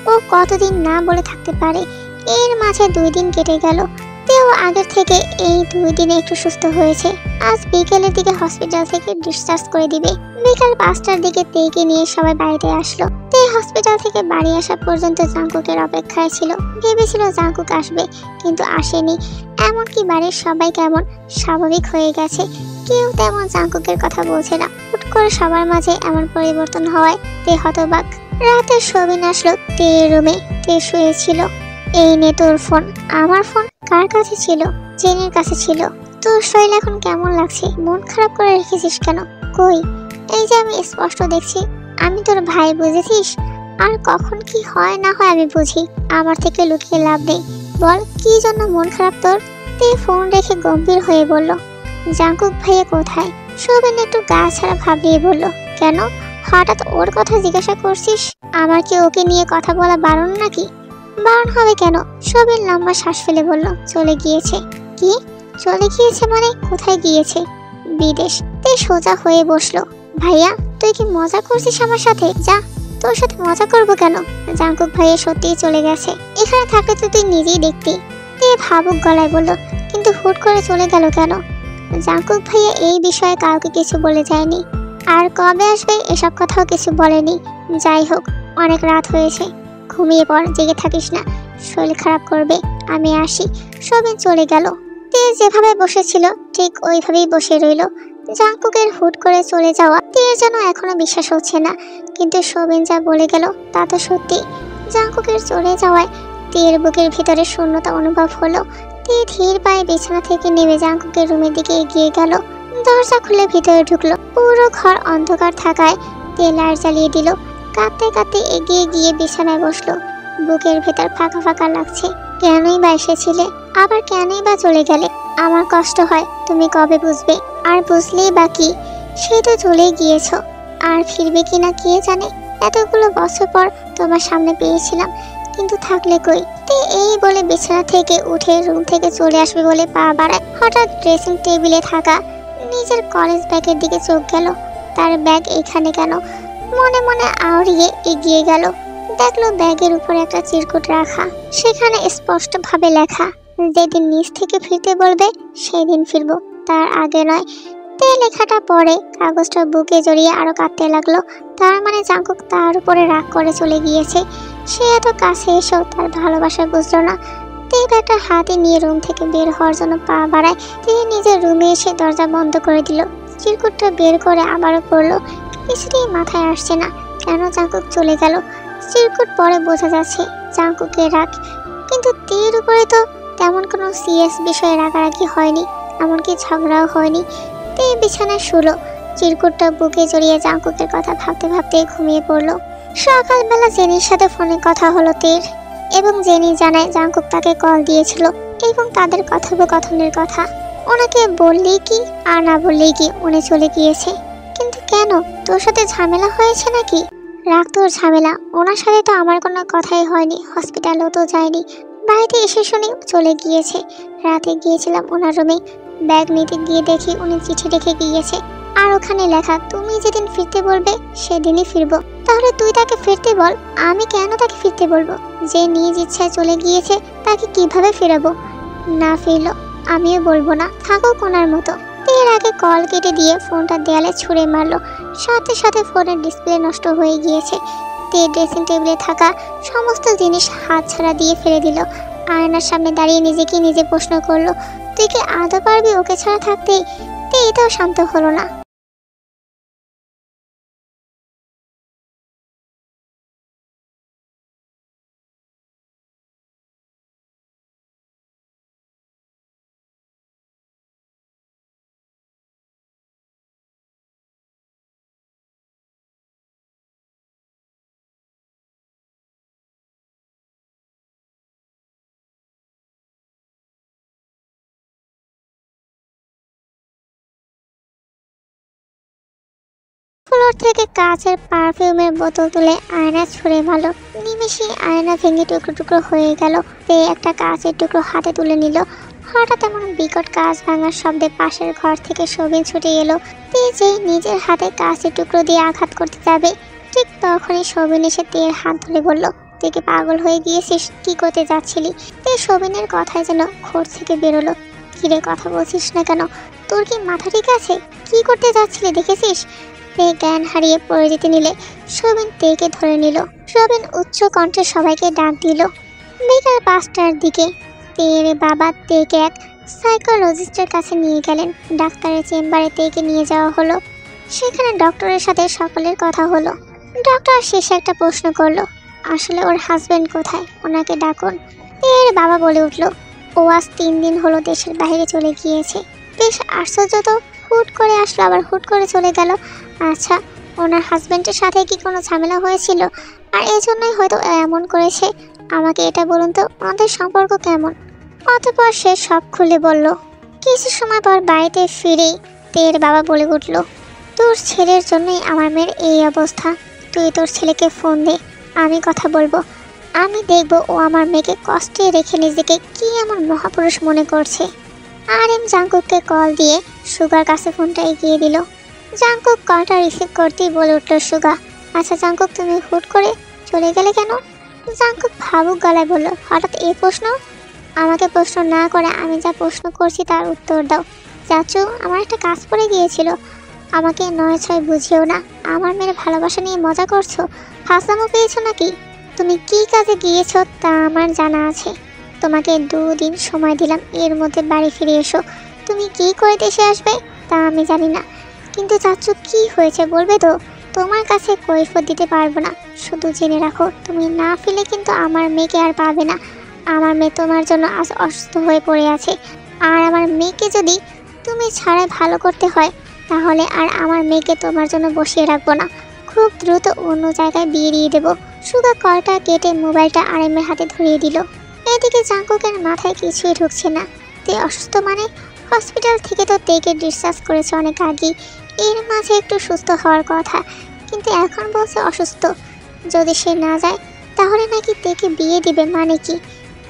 ও কতদিন না বলে থাকতে পারে। এর মাঝে 2 দিন কেটে গেল। তেও আগের থেকে এই 2 দিনে একটু সুস্থ হয়েছে। আজ বিকেলের দিকে হসপিটাল থেকে ডিসচার্জ করে দিবে। বিকাল 5টার দিকে তেকে নিয়ে সবাই বাড়িতে আসলো। তে হসপিটাল থেকে বাড়ি আসা পর্যন্ত জাংকুকের অপেক্ষায় ছিল। ভেবেছিল জাংকুক আসবে, কিন্তু আসেনি। এমনকি বাড়ির সবাই কেমন স্বাভাবিক হয়ে গেছে, কেউ তেমন জাংকুকের কথা বলছে না। হুট করে সবার মাঝে এমন পরিবর্তন হওয়ায় তে হতবাক। রাতে সবিন আসলো তের রুমে। তে শুয়েছিল। এই নে তোর ফোন। আমার ফোন? কার কাছে ছিল? জেনের কাছে ছিল। তোর শরীর এখন কেমন লাগছে? মন খারাপ করে রেখেছিস কেন? কই, এই যে আমি স্পষ্ট দেখছি, আমি তোর ভাই, বুঝেছিস? আর কখন কি হয় না হয় আমি বুঝি, আমার থেকে লুকিয়ে লাভ নেই। বল, কি জন্য মন খারাপ তোর? তে ফোন রেখে গম্ভীর হয়ে বলল, জাংকুক ভাইয়া কোথায়? সবিন একটু গা ছাড়া ভাব নিয়ে বলল, কেন হঠাৎ ওর কথা জিজ্ঞাসা করছিস? আমার কি ওকে নিয়ে কথা বলা বারণ নাকি? বারণ হবে কেন? সবিন লম্বা শ্বাস ফেলে বলল, চলে গিয়েছে। কি? চলে গিয়েছে মানে কোথায় গিয়েছে? বিদেশ। তে সোজা হয়ে বসলো। ভাইয়া, তুই কি মজা করছিস আমার সাথে? যা, তোর সাথে মজা করবো কেন? জাঙ্কুক ভাইয়া সত্যিই চলে গেছে। এখানে থাকলে তো তুই নিজেই দেখতি। তে ভাবুক গলায় বলল, কিন্তু হুট করে চলে গেল কেন? জাঙ্কুক ভাইয়া এই বিষয়ে কাউকে কিছু বলে যায়নি, আর কবে আসবে এসব কথাও কিছু বলেনি। যাই হোক, অনেক রাত হয়েছে, ঘুমিয়ে পড়, জেগে থাকিস না, শরীর খারাপ করবে। আমি আসি। সবিন চলে গেল। তে যেভাবে বসেছিল ঠিক ওইভাবেই বসে রইল। জাঙ্কুকের হুট করে চলে যাওয়া তের যেন এখনো বিশ্বাস হচ্ছে না, কিন্তু সবিন যা বলে গেল তা তো সত্যি। জাঙ্কুকের চলে যাওয়ায় তের বুকের ভিতরে শূন্যতা অনুভব হলো। তে ধীর পায়ে বিছানা থেকে নেমে জাঙ্কুকের রুমের দিকে এগিয়ে গেল। দরজা খুলে ভিতরে ঢুকলো। পুরো ঘর অন্ধকার থাকায় তে লাইট জ্বালিয়ে দিল। কাঁদতে কাঁদতে এগিয়ে গিয়ে বিছানায় বসলো। বুকের ভেতর ফাঁকা ফাঁকা লাগছে। কেনই বা এসেছিলে, আবার কেনই বা চলে গেলে? আমার কষ্ট হয়, তুমি কবে বুঝবে? আর বুঝলেই বা কি, সে তো চলেই গিয়েছ, আর ফিরবে কিনা কে জানে। এতগুলো বছর পর তোমার সামনে পেয়েছিলাম, কিন্তু থাকলে কই? তে এই বলে বিছানা থেকে উঠে রুম থেকে চলে আসবে বলে পা বাড়ায়, হঠাৎ ড্রেসিং টেবিলে থাকা নিজের কলেজ ব্যাগের দিকে চোখ গেল। তার ব্যাগ এখানে কেন? মনে মনে আওড়িয়ে এগিয়ে গেল। দেখলো ব্যাগের উপরে একটা চিরকুট রাখা, সেখানে স্পষ্টভাবে লেখা, যেদিন নিজ থেকে ফিরতে বলবে সেদিন ফিরবো, তার আগে নয়। তে লেখাটা পড়ে কাগজটা বুকে জড়িয়ে আরো কাঁদতে লাগলো। তার মানে জাঙ্কুক তার উপরে রাগ করে চলে গিয়েছে। সে এত কাছে এসেও তার ভালোবাসা বুঝলো না। তে ব্যাগটা হাতে নিয়ে রুম থেকে বের হওয়ার জন্য পা বাড়ায়। তিনি নিজের রুমে এসে দরজা বন্ধ করে দিল। চিরকুটটা বের করে আবারও পড়লো। কিছুতেই মাথায় আসছে না কেন জাঙ্কুক চলে গেল। চিরকুট পরে বোঝা যাচ্ছে জাঙ্কুকের রাগ, কিন্তু তের উপরে তো তেমন কোনো সিরিয়াস বিষয়ে রাগারাগি হয়নি, এমনকি ঝগড়াও হয়নি। তে বিছানায় শুলো। চিরকুটটা বুকে জড়িয়ে জাঙ্কুকের কথা ভাবতে ভাবতে ঘুমিয়ে পড়লো। সকালবেলা জেনির সাথে ফোনে কথা হলো তের, এবং জেনি জানায় জাঙ্কুক তাকে কল দিয়েছিল এবং তাদের কথোপকথনের কথা। ওনাকে বললেই কি আর না বললেই কি, উনি চলে গিয়েছে। কিন্তু কেন? তোর সাথে ঝামেলা হয়েছে নাকি? রাগ তোর ঝামেলা, ওনার সাথে তো আমার কোনো কথাই হয়নি, হসপিটালেও তো যায়নি। বাড়িতে এসে শুনি চলে গিয়েছে। রাতে গিয়েছিলাম ওনার রুমে, ব্যাগ নিতে গিয়ে দেখি উনি চিঠি রেখে গিয়েছে, আর ওখানে লেখা তুমি যেদিন ফিরতে বলবে সেদিনই ফিরবো। তাহলে তুই তাকে ফিরতে বল, আমি কেন তাকে ফিরতে বলবো? যে নিজ ইচ্ছায় চলে গিয়েছে তাকে কিভাবে ফেরাবো? না ফিরলো আমিও বলবো না, থাকুক ওনার মতো। এর আগে কল কেটে দিয়ে ফোনটা দেয়ালে ছুঁড়ে মারলো। সাথে সাথে ফোনের ডিসপ্লে নষ্ট হয়ে গিয়েছে। তে ড্রেসিং টেবিলে থাকা সমস্ত জিনিস হাত ছাড়া দিয়ে ফেলে দিল। আয়নার সামনে দাঁড়িয়ে নিজেকে নিজে প্রশ্ন করলো, তুই কি আদৌ পারবি ওকে ছাড়া থাকতে? তে এটাও শান্ত হলো না। ফ্লোর থেকে কাচের পারফিউমের বোতল তুলে আয়না ছুঁড়ে মারলো। নিমেষে আয়না ভেঙে টুকরো টুকরো হয়ে গেল। তে একটা কাচের টুকরো হাতে তুলে নিল। হঠাৎ এমন বিকট কাঁচ ভাঙার শব্দে পাশের ঘর থেকে সবিন ছুটে এলো। তে যেই নিজের হাতে কাচের টুকরো দিয়ে আঘাত করতে যাবে, ঠিক তখনই সবিন এসে তের হাত ধরে বলল, তুই কি পাগল হয়ে গিয়েছিস? কি করতে যাচ্ছিলি? তে সবিনের কথায় যেন ঘর থেকে বেরোলো। কিরে, কথা বলছিস না কেন? তোর কি মাথা ঠিক আছে? কি করতে যাচ্ছিলি দেখেছিস? তে জ্ঞান হারিয়ে পড়ে যেতে নিলে সবিন তেকে ধরে নিল। সবিন উচ্চ কণ্ঠে সবাইকে ডাক দিল। বিকাল 5টার দিকে তের বাবা তেকে এক সাইকোলজিস্টের কাছে নিয়ে গেলেন। ডাক্তারের চেম্বারে তেকে নিয়ে যাওয়া হলো। সেখানে ডক্টরের সাথে সকলের কথা হলো। ডক্টর শেষে একটা প্রশ্ন করলো, আসলে ওর হাজবেন্ড কোথায়? ওনাকে ডাকুন। তের বাবা বলে উঠল, ও আজ 3 দিন হলো দেশের বাইরে চলে গিয়েছে। বেশ আশ্চর্য তো, হুট করে আসলো আবার হুট করে চলে গেল। আচ্ছা, ওনার হাজবেন্ডের সাথে কি কোনো ঝামেলা হয়েছিল, আর এই জন্যই হয়তো এমন করেছে? আমাকে এটা বলুন তো, ওনাদের সম্পর্ক কেমন? অতঃপর সে সব খুলে বলল। কিছু সময় পর বাড়িতে ফিরেই তের বাবা বলে উঠল, তোর ছেলের জন্যই আমার মেয়ের এই অবস্থা। তুই তোর ছেলেকে ফোন দে, আমি কথা বলবো। আমি দেখব ও আমার মেয়েকে কষ্টে রেখে নিজেকে কি এমন মহাপুরুষ মনে করছে। আরিম জাঙ্কুককে কল দিয়ে সুগার কাছে ফোনটা এগিয়ে দিল। জাঙ্কুক কলটা রিসিভ করতেই বলে উঠল সুগা, আচ্ছা জাঙ্কুক, তুমি হুট করে চলে গেলে কেন? জাঙ্কুক ভাবুক গলায় বলল, হঠাৎ এই প্রশ্ন? আমাকে প্রশ্ন না করে আমি যা প্রশ্ন করছি তার উত্তর দাও। চাচু, আমার একটা কাজ পড়ে গিয়েছিল। আমাকে 9-6 বুঝিও না। আমার মেয়ের ভালোবাসা নিয়ে মজা করছো? ফাঁসলামো পেয়েছো নাকি? তুমি কি কাজে গিয়েছো তা আমার জানা আছে। তোমাকে 2 দিন সময় দিলাম, এর মধ্যে বাড়ি ফিরে এসো। তুমি কি করে দেশে আসবে তা আমি জানি না, কিন্তু চাচু কি হয়েছে বলবে তো? তোমার কাছে কৈফিয়ত দিতে পারবো না। শুধু জেনে রাখো, তুমি না ফিরলে কিন্তু আমার মেয়েকে আর পাবে না। আমার মেয়ে তোমার জন্য আজ অসুস্থ হয়ে পড়ে আছে, আর আমার মেয়েকে যদি তুমি ছাড়াই ভালো করতে হয় তাহলে আর আমার মেয়েকে তোমার জন্য বসিয়ে রাখবো না। খুব দ্রুত অন্য জায়গায় বিয়ে দিয়ে দেবো। সুগা কলটা কেটে মোবাইলটা আরিমের হাতে ধরিয়ে দিল। এদিকে জাঙ্কুকের মাথায় কিছুই ঢুকছে না। তে অসুস্থ মানে? হসপিটাল থেকে তো তেকে ডিসচার্জ করেছে অনেক আগেই। এর মাঝে একটু সুস্থ হওয়ার কথা, কিন্তু এখন বলছে অসুস্থ। যদি সে না যায় তাহলে নাকি তেকে বিয়ে দিবে, মানে কি?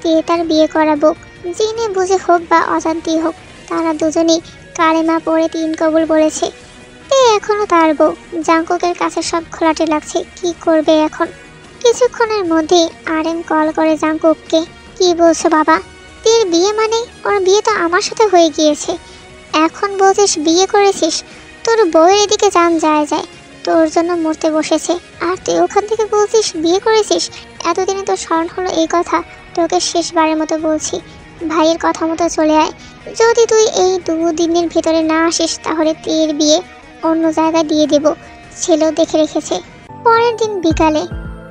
তে তার বিয়ে করাবো, জেনে বুঝে হোক বা অজান্তেই হোক। তারা দুজনেই কালেমা পড়ে 3 কবুল বলেছে। তে এখনো তার বউ। জাঙ্কুকের কাছে সব ঘোলাটে লাগছে, কি করবে এখন? কিছুক্ষণের মধ্যেই আরএম কল করে জাঙ্কুককে। কি বলছো বাবা? তের বিয়ে মানে? ওর বিয়ে তো আমার সাথে হয়ে গিয়েছে, এখন বলছিস বিয়ে করেছিস? তোর বউয়ের এদিকে জান যায় যায়, তোর জন্য মরতে বসেছে, আর তুই ওখান থেকে বলছিস বিয়ে করেছিস? এতদিনে তো স্মরণ হলো এই কথা। তোকে শেষবারের মতো বলছি, ভাইয়ের কথা মতো চলে আয়। যদি তুই এই 2 দিনের ভিতরে না আসিস তাহলে তের বিয়ে অন্য জায়গায় দিয়ে দেব। ছেলেও দেখে রেখেছে। পরের দিন বিকালে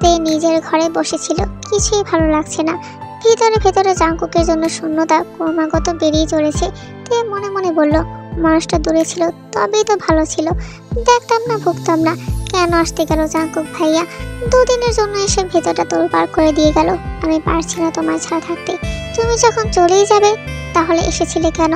তে নিজের ঘরে বসেছিল, কিছুই ভালো লাগছে না। ভিতরে ভেতরে জাঙ্কুকের জন্য শূন্যতা ক্রমাগত বেরিয়ে চলেছে। তে মনে মনে বলল, মানুষটা দূরে ছিল তবেই তো ভালো ছিল, দেখতাম না ভুগতাম না। কেন আসতে গেল জাঙ্কুক ভাইয়া? 2 দিনের জন্য এসে ভেতরটা তোড়পাড় করে দিয়ে গেল। আমি পারছি না তোমার ছাড়া থাকতে। তুমি যখন চলেই যাবে তাহলে এসেছিলে কেন?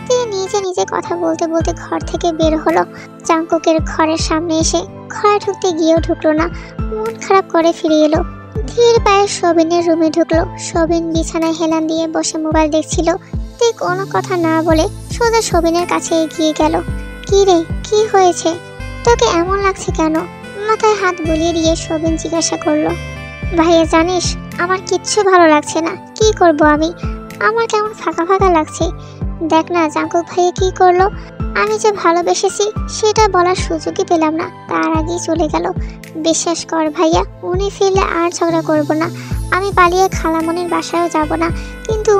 তে নিজে নিজে কথা বলতে বলতে ঘর থেকে বের হলো। জাঙ্কুকের ঘরের সামনে এসে ঘরে ঢুকতে গিয়েও ঢুকলো না, মন খারাপ করে ফিরে এলো। ধীর পায়ে সবিনের রুমে ঢুকলো। সবিন বিছানায় হেলান দিয়ে বসে মোবাইল দেখছিল। তে কোনো কথা না বলে সোজা সবিনের কাছে এগিয়ে গেল। কি রে, কি হয়েছে? তোকে এমন লাগছে কেন? মাথায় হাত বুলিয়ে দিয়ে সবিন জিজ্ঞাসা করলো। ভাইয়া জানিস, আমার কিচ্ছু ভালো লাগছে না। কি করব আমি? আমার কেমন ফাঁকা ফাঁকা লাগছে। দেখ না জাঙ্কুক ভাইয়া কি করলো। আমি যে ভালোবেসেছি সেটা বলার সুযোগই পেলাম না, তার আগেই চলে গেল। বিশ্বাস কর ভাইয়া, উনি ফিরলে আর ঝগড়া করব না। আমি পালিয়ে খালামনির বাসায়ও যাব না, কিন্তু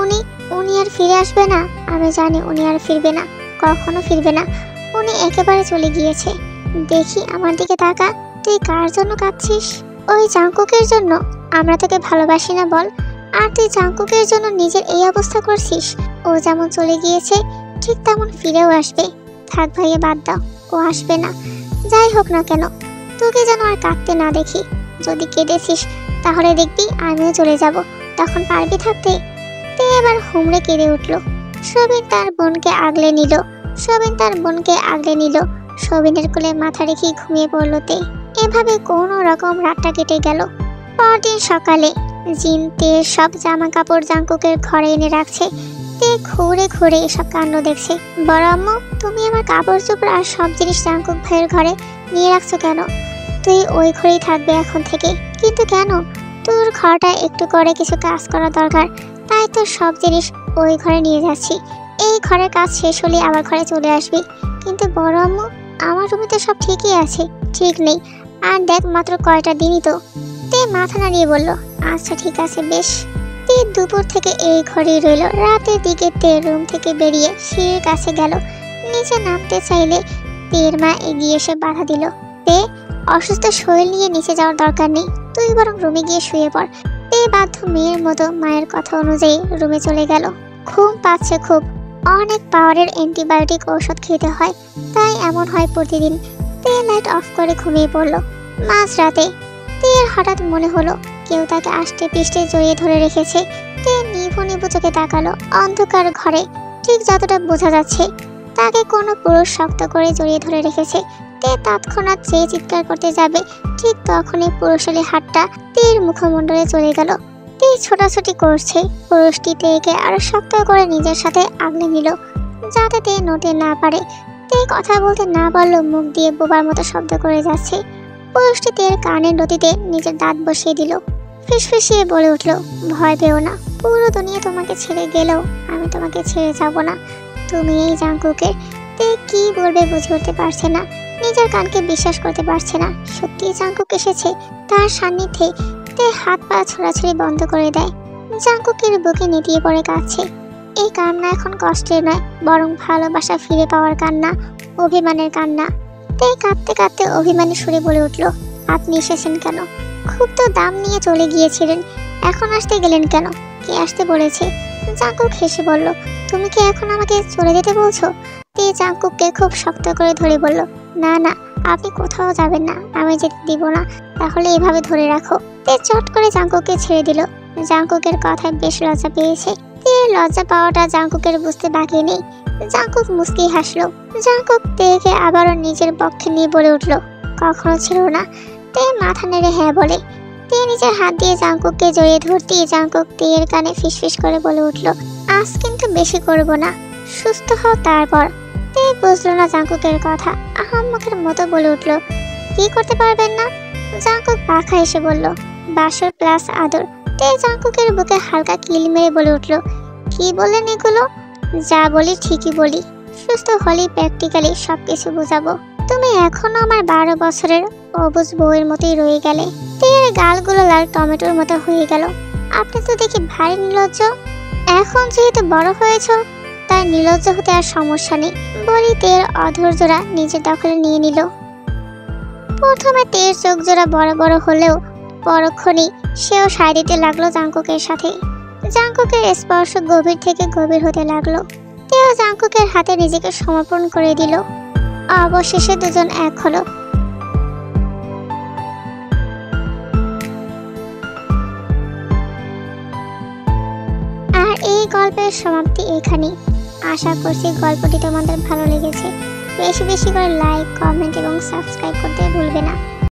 উনি আর ফিরে আসবে না। আমি জানি উনি আর ফিরবে না, কখনো ফিরবে না। উনি একেবারে চলে গিয়েছে। দেখি আমার দিকে তাকা, তুই কার জন্য কাঁদছিস? ওই জাঙ্কুকের জন্য। আমরা তোকে ভালোবাসি না বল, আর তুই জাঙ্কুকের জন্য নিজের এই অবস্থা করছিস। ও যেমন চলে গিয়েছে ঠিক তেমন ফিরেও আসবে। থাক ভাইয়া, বাদ দাও, ও আসবে না। যাই হোক না কেন, তোকে যেন আর কাঁদতে না দেখি। যদি কেঁদেছিস তাহলে দেখবি আমিও চলে যাব, তখন পারবি থাকতে? তে এবার হুমড়ে কেঁদে উঠল। সবিন তার বোনকে আগলে নিল। সবিনের কোলে মাথা রেখে ঘুমিয়ে পড়ল তে। এভাবে কোনো রকম রাতটা কেটে গেল। পরদিন সকালে জিন তের সব জামা কাপড় জাঙ্কুকের ঘরে এনে রাখছে। তে ঘুরে ঘুরে এসব কাণ্ড দেখছে। বড় আম্মু, তুমি আমার কাপড় চোপড় আর সব জিনিস জাঙ্কুক ভাইয়ের ঘরে নিয়ে রাখছো কেন? তুই ওই ঘরেই থাকবে এখন থেকে। কিন্তু কেন? তোর ঘরটা একটু করে কিছু কাজ করা দরকার, তাই তোর সব জিনিস ওই ঘরে নিয়ে যাচ্ছি। এই ঘরের কাজ শেষ হলে আবার ঘরে চলে আসবি। কিন্তু বড় আম্মু, আমার রুমে তো সব ঠিকই আছে। ঠিক নেই, আর দেখ মাত্র কয়টা দিনই তো। তে মাথা নাড়িয়ে বলল, আচ্ছা ঠিক আছে, বেশ। তে দুপুর থেকে এই ঘরেই রইল। রাতের দিকে তে রুম থেকে বেরিয়ে সিঁড়ির কাছে গেল। নিচে নামতে চাইলে তের মা এগিয়ে এসে বাধা দিল। তে, অসুস্থ শরীর নিয়ে নিচে যাওয়ার দরকার নেই, তুই বরং রুমে গিয়ে শুয়ে পড়। তে বাধ্য মেয়ের মতো মায়ের কথা অনুযায়ী রুমে চলে গেল। ঘুম পাচ্ছে খুব। অনেক পাওয়ারের অ্যান্টিবায়োটিক ঔষধ খেতে হয়, তাই এমন হয় প্রতিদিন। তে লাইট অফ করে ঘুমিয়ে পড়ল। মাঝরাতে তের হঠাৎ মনে হলো কেউ তাকে আষ্টে পিষ্টে জড়িয়ে ধরে রেখেছে। তে নিভু নিভু চোখে তাকালো। অন্ধকার ঘরে ঠিক যতটা বোঝা যাচ্ছে তাকে কোনো পুরুষ শক্ত করে জড়িয়ে ধরে রেখেছে। তে তৎক্ষণাৎ চেয়ে চিৎকার করতে যাবে, ঠিক তখনই পুরুষালী হাতটা তের মুখমণ্ডলে চলে গেল। তে ছোটাছুটি করছে। পুরুষটি তেকে আরো শক্ত করে নিজের সাথে আগলে নিল। যাতে তে নড়তে না পারে। তে কথা বলতে না পারলেও মুখ দিয়ে বোবার মতো শব্দ করে যাচ্ছে। পুরুষটি তের কানের নদীতে নিজের দাঁত বসিয়ে দিল। ফিসফিসিয়ে বলে উঠল, ভয় পেও না, পুরো দুনিয়া তোমাকে ছেড়ে গেলেও আমি তোমাকে ছেড়ে যাব না। তুমি এই জাঙ্কুকের। তে কি বলবে বুঝে উঠতে পারছে না, নিজের কানকে বিশ্বাস করতে পারছে না। সত্যি জাঙ্কুক এসেছে। তার সান্নিধ্যে তে হাত পা ছোড়াছুড়ি বন্ধ করে দেয়। জাঙ্কুকের বুকে নেতিয়ে পড়ে কাঁদছে। এই কান্না এখন কষ্টের নয়, বরং ভালোবাসা ফিরে পাওয়ার কান্না, অভিমানের কান্না। তে কাঁদতে কাঁদতে অভিমানী সুরে বলে উঠল, আপনি এসেছেন কেন? খুব তো দাম নিয়ে চলে গিয়েছিলেন, এখন আসতে গেলেন কেন? কে আসতে বলেছে? জাঙ্কুক হেসে বলল, তুমি কি এখন আমাকে চলে যেতে বলছো? তে জাঙ্কুককে খুব শক্ত করে ধরে বলল, না না, আপনি কোথাও যাবেন না, আমি যেতে দিব না। তাহলে এভাবে ধরে রাখো। তে চট করে জাঙ্কুককে ছেড়ে দিল। জাঙ্কুকের কথায় বেশ লজ্জা পেয়েছে। তে লজ্জা পাওয়াটা জাঙ্কুকের বুঝতে বাকি নেই। জাঙ্কুক মুস্কি হাসলো। জাঙ্কুক তেকে আবারও নিজের পক্ষে নিয়ে বলে উঠল, কখনো ছিল না। তে মাথা নেড়ে হ্যাঁ বলে। তে নিজের হাত দিয়ে জাঙ্কুককে জড়িয়ে ধরতেই জাঙ্কুক তের কানে ফিসফিস করে বলে উঠল, আজ কিন্তু বেশি করব না, সুস্থ হও তারপর। তে বুঝলো না জাঙ্কুকের কথা, আহাম্মকের মতো বলে উঠল, কি করতে পারবেন না? জাঙ্কুক পাখা এসে বলল, বাসর প্লাস আদর। তে জাঙ্কুকের বুকে হালকা কিল মেরে বলে উঠল, কি বললেন এগুলো? যা বলি ঠিকই বলি, সুস্থ হলেই প্র্যাকটিক্যালি সবকিছু বোঝাবো। তুমি এখনো আমার 12 বছরের অবুঝ বউয়ের মতোই রয়ে গেলে। তের গালগুলো লাল টমেটোর মতো হয়ে গেল। আপনি তো দেখি ভারী নির্লজ্জ। এখন যেহেতু বড় হয়েছ, তাই নির্লজ্জ হতে আর সমস্যা নেই বলি তের অধৈর্যরা নিজের দখলে নিয়ে নিল। প্রথমে তের চোখ জোড়া বড় বড় হলেও পরক্ষণেই সেও সায় দিতে লাগলো জাঙ্কুকের সাথে। জাঙ্কুকের স্পর্শ গভীর থেকে গভীর হতে লাগলো। তেও জাঙ্কুকের হাতে নিজেকে সমর্পণ করে দিল। অবশেষে দুজন এক হলো। আর এই গল্পের সমাপ্তি এখানেই। আশা করছি গল্পটি তোমাদের ভালো লেগেছে। বেশি বেশি করে লাইক, কমেন্ট এবং সাবস্ক্রাইব করতে ভুলবে না।